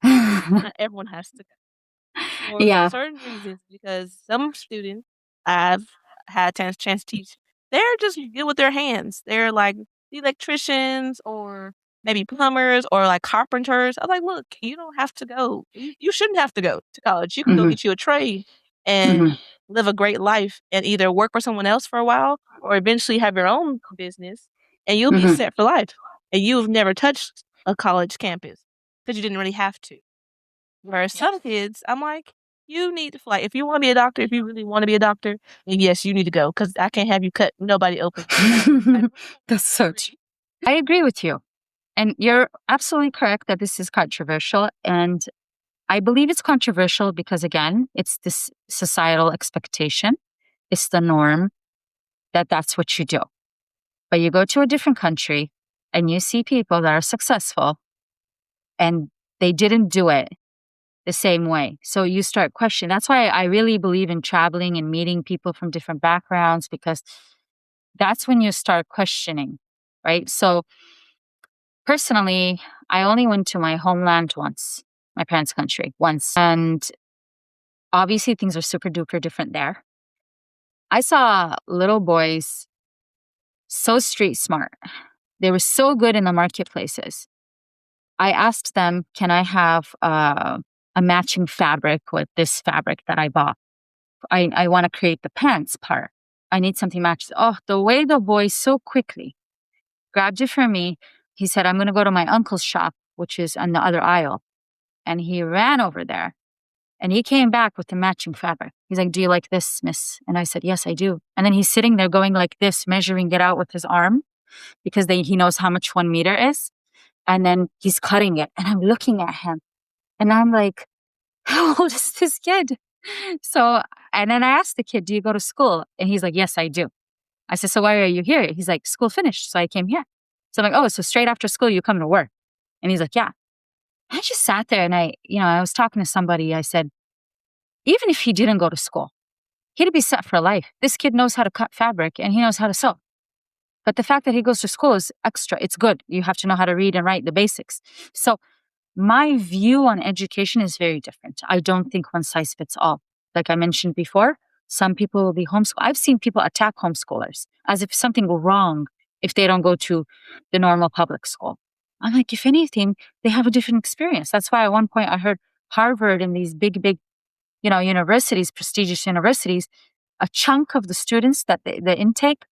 not everyone has to go. For certain reasons, because some students I've had chance to teach, they're just good with their hands. They're like electricians or maybe plumbers or like carpenters. I was like, look, you don't have to go. You shouldn't have to go to college. You can go get you a trade and live a great life and either work for someone else for a while or eventually have your own business and you'll be set for life. And you've never touched a college campus because you didn't really have to. Whereas some kids, I'm like, you need to fly. If you want to be a doctor, if you really want to be a doctor, then yes, you need to go because I can't have you cut nobody open. That's so true. I agree with you. And you're absolutely correct that this is controversial. And I believe it's controversial because, again, it's this societal expectation. It's the norm that that's what you do. But you go to a different country and you see people that are successful and they didn't do it the same way. So you start questioning. That's why I really believe in traveling and meeting people from different backgrounds, because that's when you start questioning, right? So personally, I only went to my homeland once, my parents' country once. And obviously things are super duper different there. I saw little boys so street smart. They were so good in the marketplaces. I asked them, can I have a matching fabric with this fabric that I bought? I want to create the pants part. I need something matched. Oh, the way the boy so quickly grabbed it for me, he said, I'm going to go to my uncle's shop, which is on the other aisle. And he ran over there and he came back with the matching fabric. He's like, do you like this, miss? And I said, yes, I do. And then he's sitting there going like this, measuring it out with his arm because he knows how much 1 meter is. And then he's cutting it. And I'm looking at him and I'm like, how old is this kid? So, and then I asked the kid, do you go to school? And he's like, yes, I do. I said, so why are you here? He's like, school finished. So I came here. So I'm like, oh, so straight after school, you come to work. And he's like, yeah. I just sat there and I was talking to somebody. I said, even if he didn't go to school, he'd be set for life. This kid knows how to cut fabric and he knows how to sew. But the fact that he goes to school is extra. It's good. You have to know how to read and write, the basics. So my view on education is very different. I don't think one size fits all. Like I mentioned before, some people will be homeschooled. I've seen people attack homeschoolers as if something go wrong if they don't go to the normal public school. I'm like, if anything, they have a different experience. That's why at one point I heard Harvard and these big, universities, prestigious universities, a chunk of the students that the intake,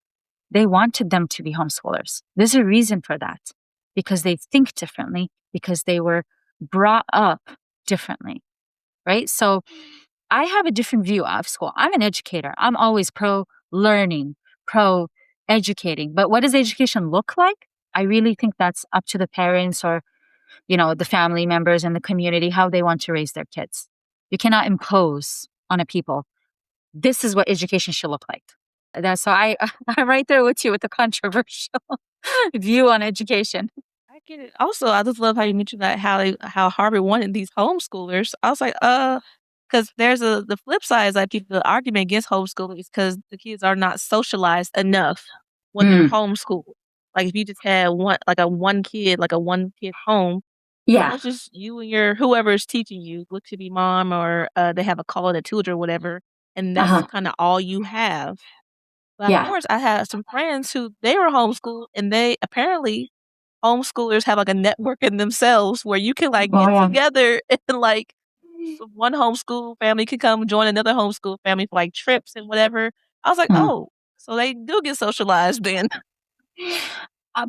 they wanted them to be homeschoolers. There's a reason for that, because they think differently, because they were brought up differently, right? So I have a different view of school. I'm an educator. I'm always pro learning, pro educating. But what does education look like? I really think that's up to the parents or, the family members and the community, how they want to raise their kids. You cannot impose on a people. This is what education should look like. That's so I'm right there with you with the controversial view on education. I get it. Also, I just love how you mentioned that how Harvard wanted these homeschoolers. I was like, because there's the flip side is like the argument against homeschooling is because the kids are not socialized enough when they're homeschooled. Like if you just had one kid home, it's just you and your whoever is teaching you, look to be mom or they have a call to tutor or whatever, and that's kind of all you have. But of course, I had some friends who they were homeschooled, and they apparently homeschoolers have like a network in themselves where you can like get together and like one homeschool family could come join another homeschool family for like trips and whatever. I was like, oh, so they do get socialized then.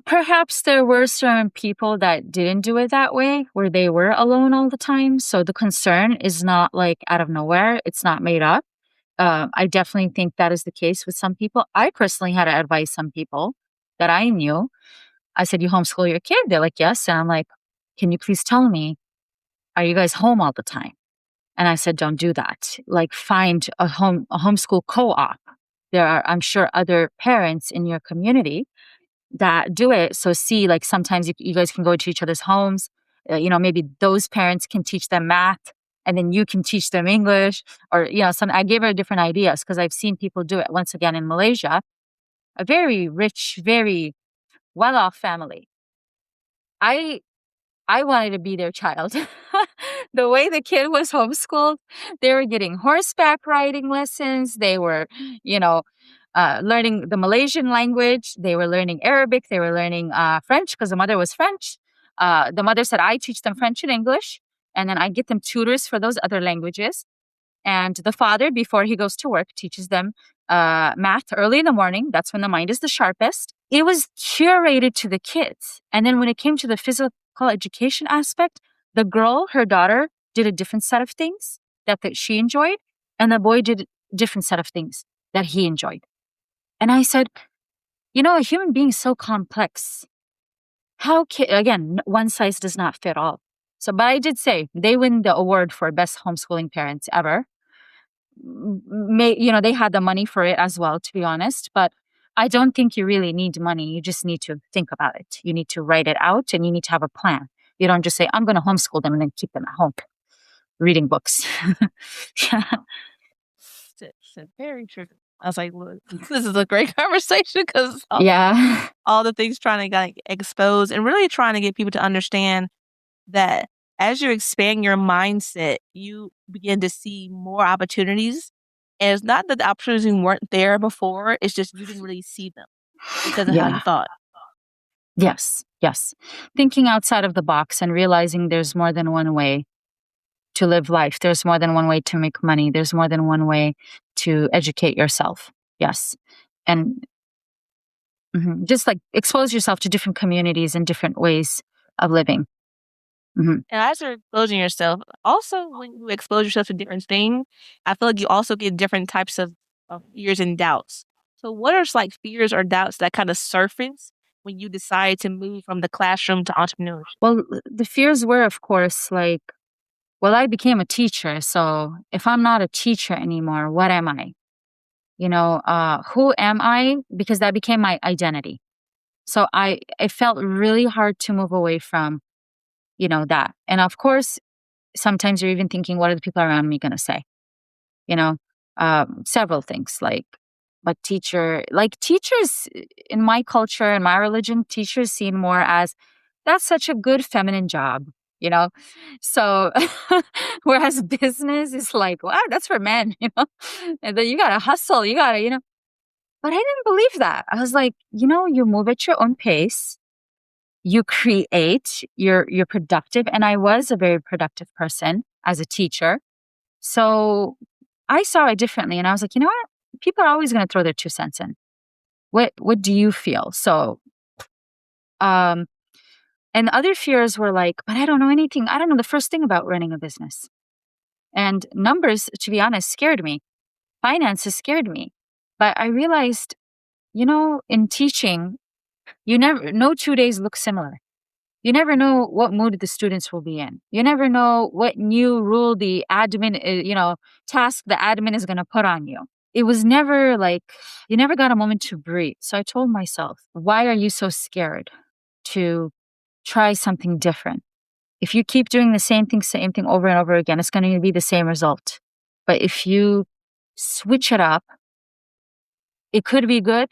Perhaps there were certain people that didn't do it that way, where they were alone all the time. So the concern is not like out of nowhere. It's not made up. I definitely think that is the case with some people. I personally had to advise some people that I knew. I said, you homeschool your kid? They're like, yes. And I'm like, can you please tell me, are you guys home all the time? And I said, don't do that. Like find a homeschool co-op. There are, I'm sure, other parents in your community that do it. So see, like sometimes you guys can go to each other's homes. Maybe those parents can teach them math and then you can teach them English or, I gave her different ideas because I've seen people do it once again in Malaysia, a very rich, very well-off family. I wanted to be their child. The way the kid was homeschooled, they were getting horseback riding lessons. They were, learning the Malaysian language. They were learning Arabic. They were learning French because the mother was French. The mother said, I teach them French and English. And then I get them tutors for those other languages. And the father, before he goes to work, teaches them math early in the morning. That's when the mind is the sharpest. It was curated to the kids. And then when it came to the physical education aspect, the girl, her daughter, did a different set of things that she enjoyed. And the boy did a different set of things that he enjoyed. And I said, a human being is so complex. Again, one size does not fit all. So, but I did say they win the award for best homeschooling parents ever. They had the money for it as well, to be honest. But I don't think you really need money. You just need to think about it. You need to write it out and you need to have a plan. You don't just say, I'm going to homeschool them and then keep them at home reading books. It's very true. I was like, look, this is a great conversation because all the things trying to expose and really trying to get people to understand that as you expand your mindset, you begin to see more opportunities. And it's not that the opportunities weren't there before, it's just you didn't really see them because of how you thought. Yes. Thinking outside of the box and realizing there's more than one way to live life. There's more than one way to make money. There's more than one way to educate yourself. Yes. And just like expose yourself to different communities and different ways of living. And as you're exposing yourself, also when you expose yourself to different things, I feel like you also get different types of fears and doubts. So what are like fears or doubts that kind of surface when you decide to move from the classroom to entrepreneurship? Well, the fears were, of course, like, I became a teacher. So if I'm not a teacher anymore, what am I? Who am I? Because that became my identity. So it felt really hard to move away from, that. And of course, sometimes you're even thinking, what are the people around me going to say? Several things but teachers in my culture and my religion, teachers seen more as that's such a good feminine job, So whereas business is like, wow, that's for men, and then you got to hustle, you got to, but I didn't believe that. I was like, you move at your own pace. You create, you're productive. And I was a very productive person as a teacher. So I saw it differently. And I was like, you know what? People are always going to throw their 2 cents in. What do you feel? So, and other fears were like, but I don't know anything. I don't know the first thing about running a business. And numbers, to be honest, scared me. Finances scared me. But I realized, in teaching, no 2 days look similar. You never know what mood the students will be in. You never know what new rule the admin, task the admin is going to put on you. It was never like, you never got a moment to breathe. So I told myself, why are you so scared to try something different? If you keep doing the same thing over and over again, it's going to be the same result. But if you switch it up, it could be good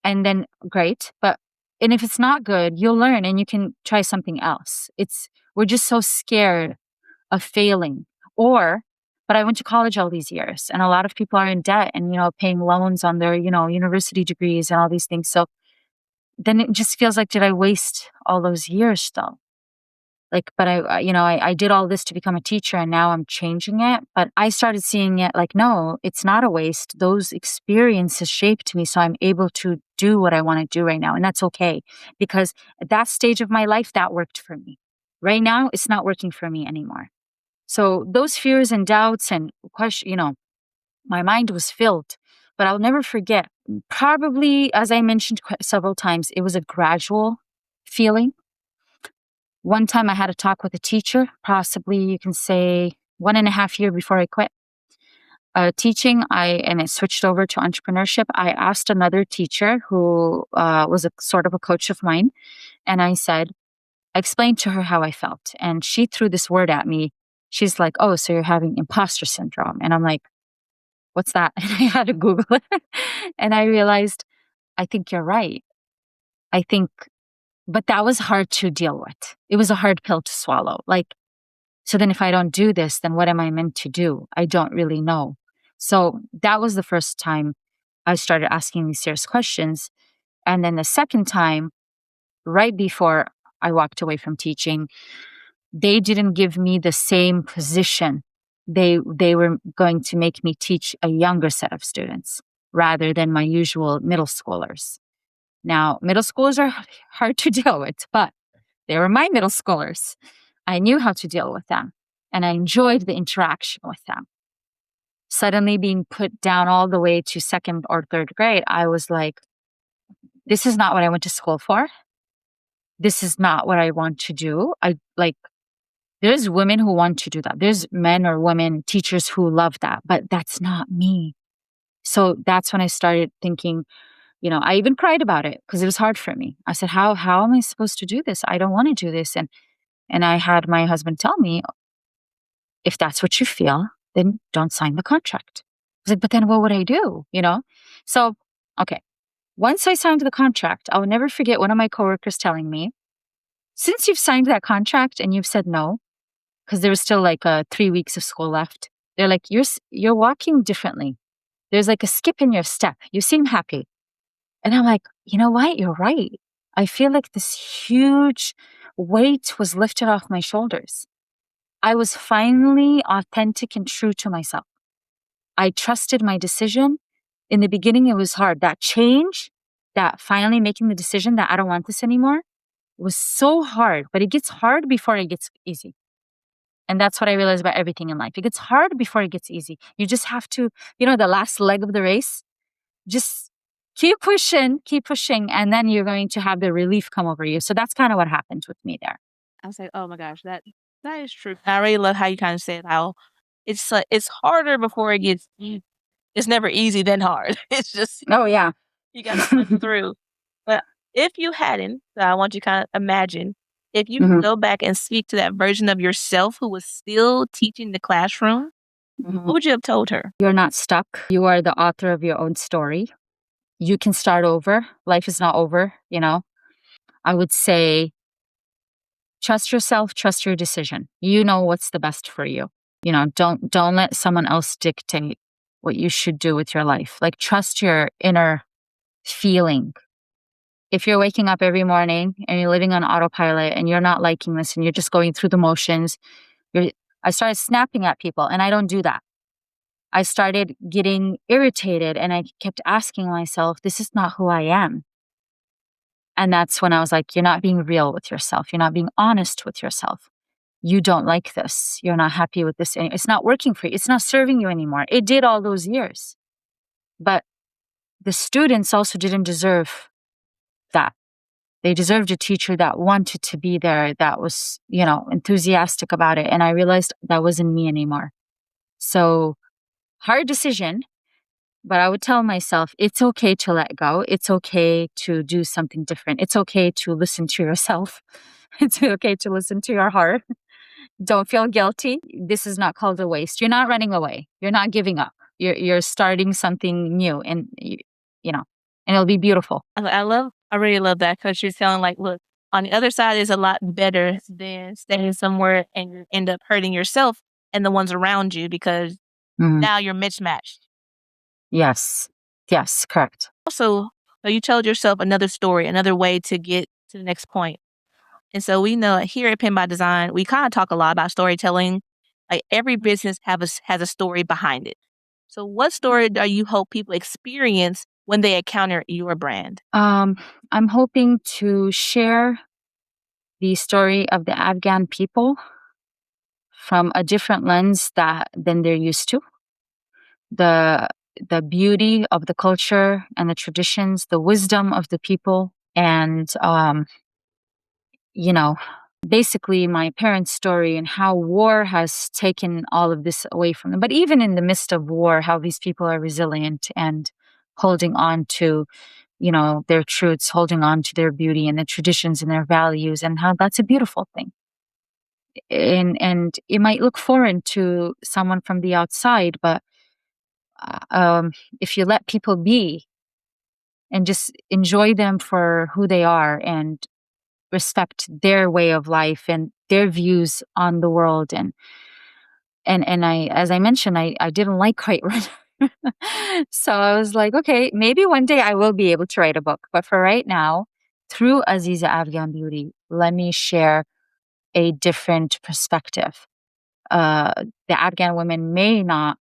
and then great. And if it's not good, you'll learn and you can try something else. We're just so scared of failing. But I went to college all these years and a lot of people are in debt and, paying loans on their, university degrees and all these things. So then it just feels like, did I waste all those years though? But I did all this to become a teacher and now I'm changing it. But I started seeing it like, no, it's not a waste. Those experiences shaped me. So I'm able to do what I want to do right now. And that's okay. Because at that stage of my life, that worked for me. Right now, it's not working for me anymore. So those fears and doubts and question, my mind was filled. But I'll never forget, probably, as I mentioned several times, it was a gradual feeling. One time I had a talk with a teacher, possibly you can say 1.5 years before I quit teaching, and I switched over to entrepreneurship. I asked another teacher who was a sort of a coach of mine, and I explained to her how I felt, and she threw this word at me. She's like, "Oh, so you're having imposter syndrome?" And I'm like, "What's that?" And I had to Google it, and I realized, I think you're right. But that was hard to deal with. It was a hard pill to swallow. So then if I don't do this, then what am I meant to do? I don't really know. So that was the first time I started asking these serious questions. And then the second time, right before I walked away from teaching, they didn't give me the same position they were going to make me teach a younger set of students rather than my usual middle schoolers. Now, middle schoolers are hard to deal with, but they were my middle schoolers. I knew how to deal with them, and I enjoyed the interaction with them. Suddenly being put down all the way to second or third grade, I was like, this is not what I went to school for. This is not what I want to do. There's women who want to do that. There's men or women, teachers who love that, but that's not me. So that's when I started thinking, I even cried about it because it was hard for me. I said, how am I supposed to do this? I don't want to do this. And I had my husband tell me, if that's what you feel, then don't sign the contract. I was like, but then what would I do? So, okay. Once I signed the contract, I'll never forget one of my coworkers telling me, since you've signed that contract and you've said no, because there was still like 3 weeks of school left, they're like, you're walking differently. There's like a skip in your step. You seem happy. And I'm like, you know what? You're right. I feel like this huge weight was lifted off my shoulders. I was finally authentic and true to myself. I trusted my decision. In the beginning, it was hard. That change, that finally making the decision that I don't want this anymore was so hard, but it gets hard before it gets easy. And that's what I realized about everything in life. It gets hard before it gets easy. You just have to, the last leg of the race, just keep pushing, and then you're going to have the relief come over you. So that's kind of what happened with me there. I was like, oh my gosh, that is true. I really love how you kind of said how it's harder before it gets. It's never easy then hard. It's just oh yeah, you got to push through. But if you hadn't, so I want you to kind of imagine if you go back and speak to that version of yourself who was still teaching the classroom. What would you have told her? You're not stuck. You are the author of your own story. You can start over. Life is not over, I would say, trust yourself, trust your decision. You know what's the best for you. Don't let someone else dictate what you should do with your life. Like, trust your inner feeling. If you're waking up every morning and you're living on autopilot and you're not liking this and you're just going through the motions, I started snapping at people, and I don't do that. I started getting irritated, and I kept asking myself, this is not who I am. And that's when I was like, you're not being real with yourself. You're not being honest with yourself. You don't like this. You're not happy with this. It's not working for you. It's not serving you anymore. It did all those years. But the students also didn't deserve that. They deserved a teacher that wanted to be there, that was, enthusiastic about it. And I realized that wasn't me anymore. So, hard decision, but I would tell myself, it's okay to let go. It's okay to do something different. It's okay to listen to yourself. It's okay to listen to your heart. Don't feel guilty. This is not called a waste. You're not running away. You're not giving up. You're starting something new, and and it'll be beautiful. I really love that, because you're telling like, look, on the other side is a lot better than staying somewhere and you end up hurting yourself and the ones around you, because now you're mismatched. Yes, correct. Also, you told yourself another story, another way to get to the next point. And so we know here at Pen by Design, we kind of talk a lot about storytelling. Like, every business has a story behind it. So what story do you hope people experience when they encounter your brand? I'm hoping to share the story of the Afghan people from a different lens than they're used to. The beauty of the culture and the traditions, the wisdom of the people, and basically my parents' story and how war has taken all of this away from them. But even in the midst of war, how these people are resilient and holding on to, their truths, holding on to their beauty and the traditions and their values, and how that's a beautiful thing. And it might look foreign to someone from the outside, but if you let people be and just enjoy them for who they are and respect their way of life and their views on the world, and I, as I mentioned, I didn't like writing. So I was like, okay, maybe one day I will be able to write a book, but for right now, through Aziza Afghan Beauty, let me share a different perspective the Afghan women may not,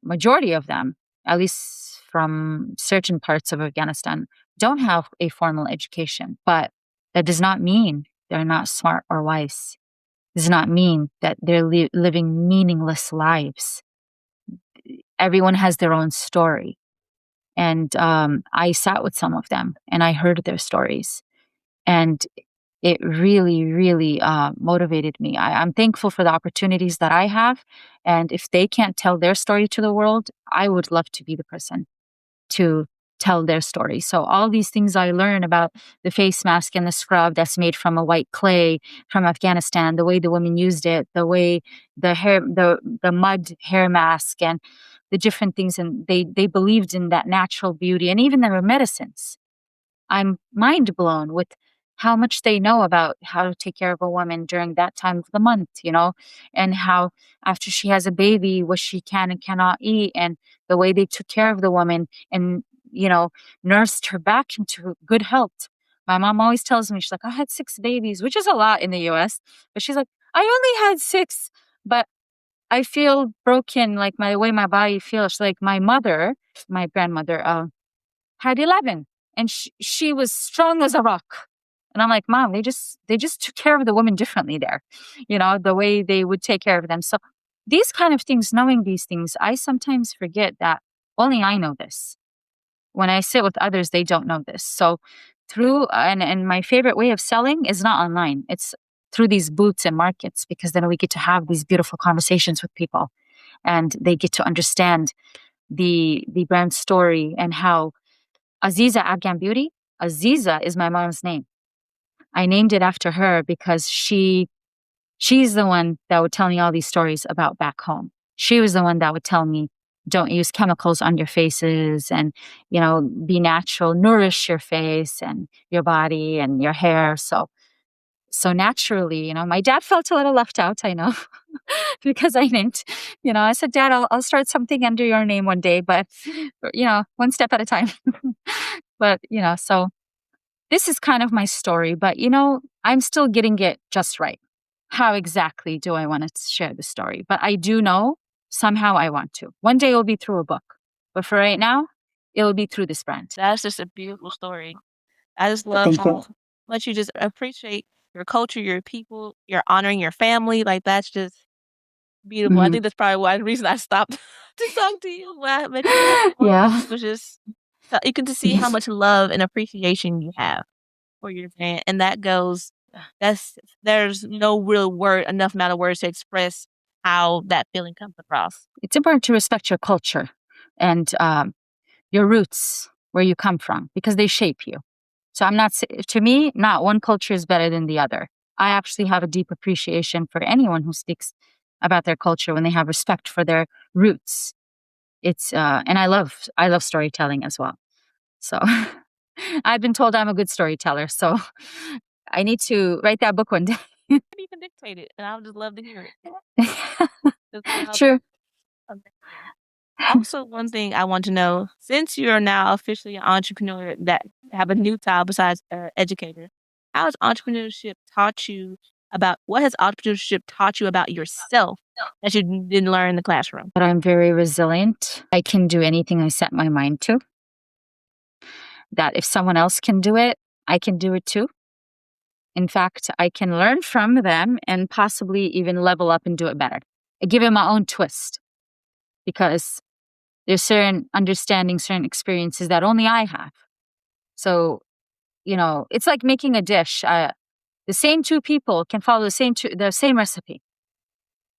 majority of them, at least from certain parts of Afghanistan, don't have a formal education. But that does not mean they're not smart or wise. Does not mean that they're living meaningless lives. Everyone has their own story. And I sat with some of them and I heard their stories. And it really, really motivated me. I'm thankful for the opportunities that I have. And if they can't tell their story to the world, I would love to be the person to tell their story. So all these things I learn about the face mask and the scrub that's made from a white clay from Afghanistan, the way the women used it, the way the hair, the mud hair mask and the different things. And they believed in that natural beauty and even their medicines. I'm mind blown with how much they know about how to take care of a woman during that time of the month, and how after she has a baby, what she can and cannot eat, and the way they took care of the woman and, nursed her back into good health. My mom always tells me, she's like, I had 6 babies, which is a lot in the US, but she's like, I only had 6, but I feel broken, like the way my body feels. Like my mother, my grandmother, had 11 and she was strong as a rock. And I'm like, Mom, they just took care of the women differently there, the way they would take care of them. So these kind of things, knowing these things, I sometimes forget that only I know this. When I sit with others, they don't know this. So through, and my favorite way of selling is not online. It's through these booths and markets, because then we get to have these beautiful conversations with people and they get to understand the brand story and how Aziza Afghan Beauty, Aziza is my mom's name. I named it after her because she's the one that would tell me all these stories about back home. She was the one that would tell me, don't use chemicals on your faces and, be natural, nourish your face and your body and your hair. So naturally, my dad felt a little left out, I know, because I named, I said, Dad, I'll start something under your name one day, but, one step at a time. But, so this is kind of my story, but, I'm still getting it just right. How exactly do I want to share the story? But I do know somehow I want to. One day it'll be through a book, but for right now, it'll be through this brand. That's just a beautiful story. I just love how much you just appreciate your culture, your people, you're honoring your family. Like, that's just beautiful. I think that's probably one reason I stopped to talk to you when I met you. Yeah. It was just, you can just see how much love and appreciation you have for your brand. And that goes, there's no real enough amount of words to express how that feeling comes across. It's important to respect your culture and your roots, where you come from, because they shape you. So to me, not one culture is better than the other. I actually have a deep appreciation for anyone who speaks about their culture when they have respect for their roots. It's and I love storytelling as well. So I've been told I'm a good storyteller. So I need to write that book one day. You can dictate it, and I would just love to hear it. Sure. Also, one thing I want to know, since you're now officially an entrepreneur that have a new title besides educator, what has entrepreneurship taught you about yourself that you didn't learn in the classroom? But I'm very resilient. I can do anything I set my mind to. That if someone else can do it, I can do it too. In fact, I can learn from them and possibly even level up and do it better. I give it my own twist because there's certain understanding, certain experiences that only I have. So, it's like making a dish. The same 2 people can follow the same recipe,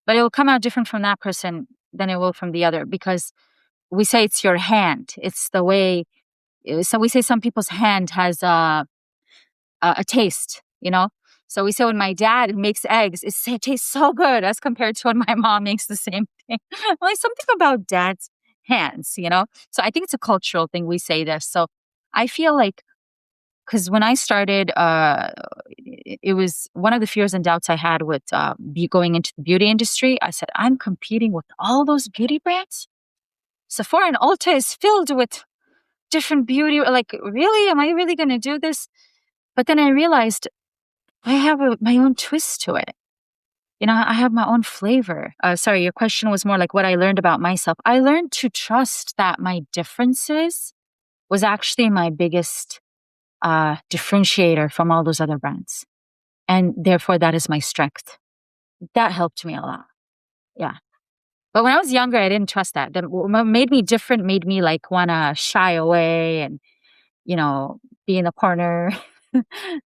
but it will come out different from that person than it will from the other, because we say it's your hand. It's the way. So we say some people's hand has a taste, So we say when my dad makes eggs, it tastes so good as compared to when my mom makes the same thing. Like something about dad's hands, So I think it's a cultural thing. We say this. So I feel like, because when I started, it was one of the fears and doubts I had with going into the beauty industry. I said, I'm competing with all those beauty brands. Sephora and Ulta is filled with different beauty. Like, really? Am I really going to do this? But then I realized I have my own twist to it. I have my own flavor. Sorry, your question was more like what I learned about myself. I learned to trust that my differences was actually my biggest differentiator from all those other brands. And therefore, that is my strength. That helped me a lot. Yeah. But when I was younger, I didn't trust that. What made me different made me like want to shy away and, be in the corner.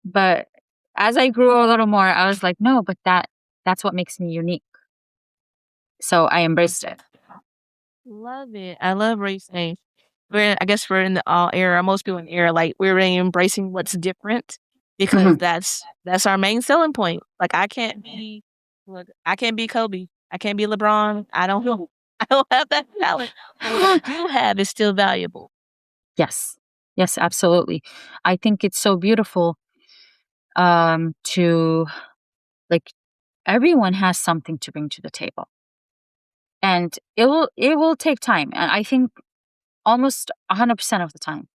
But as I grew a little more, I was like, no, but that's what makes me unique. So I embraced it. Love it. I love where you're saying I guess we're in the era, most people in the era, like we're really embracing what's different because Mhm. that's our main selling point. Like I can't be Kobe. I can't be LeBron. I don't know. I don't have that talent. But what I do have is still valuable. Yes. Yes, absolutely. I think it's so beautiful to like everyone has something to bring to the table. And it will take time. And I think almost 100% of the time,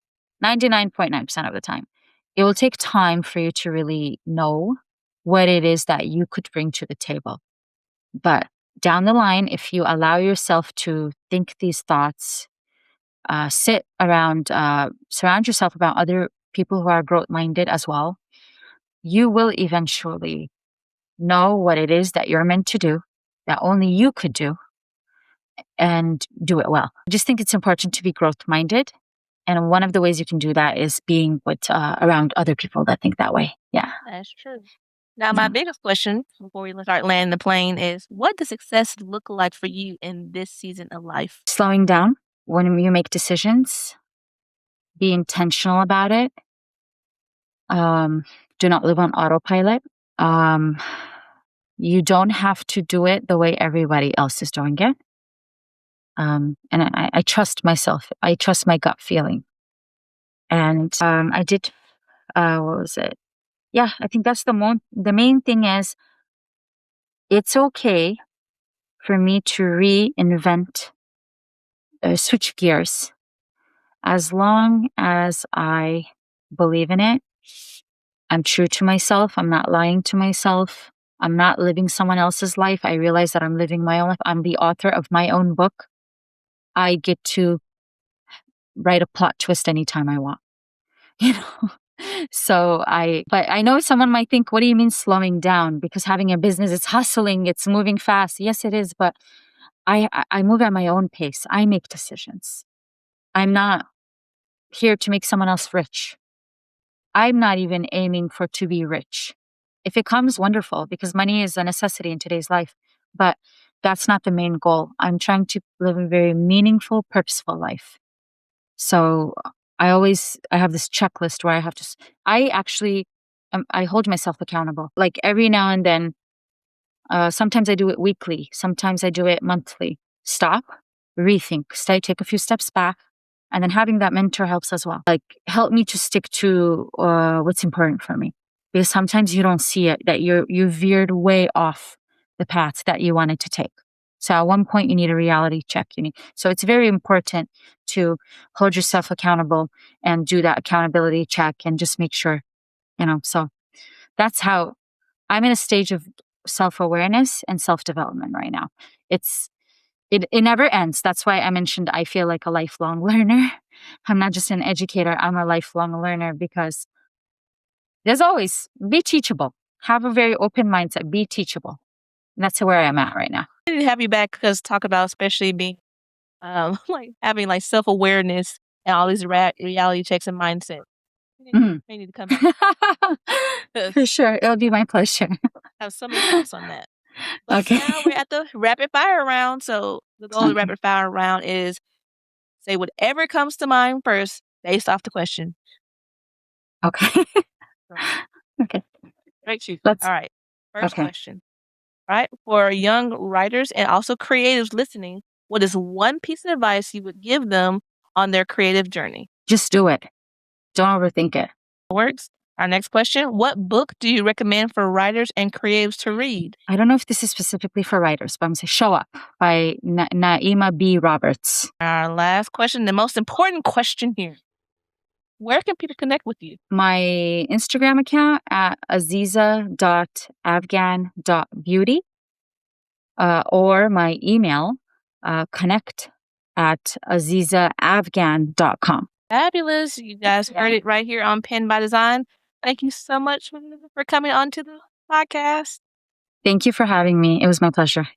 99.9% of the time, it will take time for you to really know what it is that you could bring to the table. But down the line, if you allow yourself to think these thoughts, sit around, surround yourself about other people who are growth minded as well, you will eventually know what it is that you're meant to do, that only you could do, and do it well. I just think it's important to be growth minded. And one of the ways you can do that is being around other people that think that way. Yeah. That's true. Now, my biggest question before we start landing the plane is what does success look like for you in this season of life? Slowing down when you make decisions, be intentional about it. Do not live on autopilot. You don't have to do it the way everybody else is doing it. And I trust myself. I trust my gut feeling. And I did, what was it? Yeah, I think that's the main thing is it's okay for me to reinvent, switch gears, as long as I believe in it. I'm true to myself. I'm not lying to myself. I'm not living someone else's life. I realize that I'm living my own life. I'm the author of my own book. I get to write a plot twist anytime I want, you know? But I know someone might think, what do you mean slowing down? Because having a business, it's hustling, it's moving fast. Yes, it is. But I move at my own pace. I make decisions. I'm not here to make someone else rich. I'm not even aiming for to be rich. If it comes, wonderful, because money is a necessity in today's life. But that's not the main goal. I'm trying to live a very meaningful, purposeful life. So I have this checklist where I hold myself accountable. Like every now and then, sometimes I do it weekly. Sometimes I do it monthly. Stop, rethink, take a few steps back. And then having that mentor helps as well. Like help me to stick to what's important for me. Because sometimes you don't see it, that you veered way off the path that you wanted to take. So at one point you need a reality check. So it's very important to hold yourself accountable and do that accountability check and just make sure, so that's how I'm in a stage of self-awareness and self-development right now. It never ends. That's why I mentioned I feel like a lifelong learner. I'm not just an educator. I'm a lifelong learner because there's always be teachable. Have a very open mindset. Be teachable. And that's where I'm at right now. I need to have you back because talk about especially being like having like self-awareness and all these reality checks and mindset. You need to come back. For sure. It'll be my pleasure. I have so many thoughts on that. But Okay. now we're at the rapid fire round. So the goal of the rapid fire round is say whatever comes to mind first based off the question. Okay. Okay. Great shoot. All right. First question. All right. For young writers and also creatives listening, what is one piece of advice you would give them on their creative journey? Just do it. Don't overthink it. Works. Our next question. What book do you recommend for writers and creatives to read? I don't know if this is specifically for writers, but I'm going to say Show Up by Naima B. Roberts. Our last question, the most important question here. Where can people connect with you? My Instagram account at aziza.afghan.beauty. or my email, connect@azizaafghan.com. Fabulous. You guys heard it right here on Pen by Design. Thank you so much for coming on to the podcast. Thank you for having me. It was my pleasure.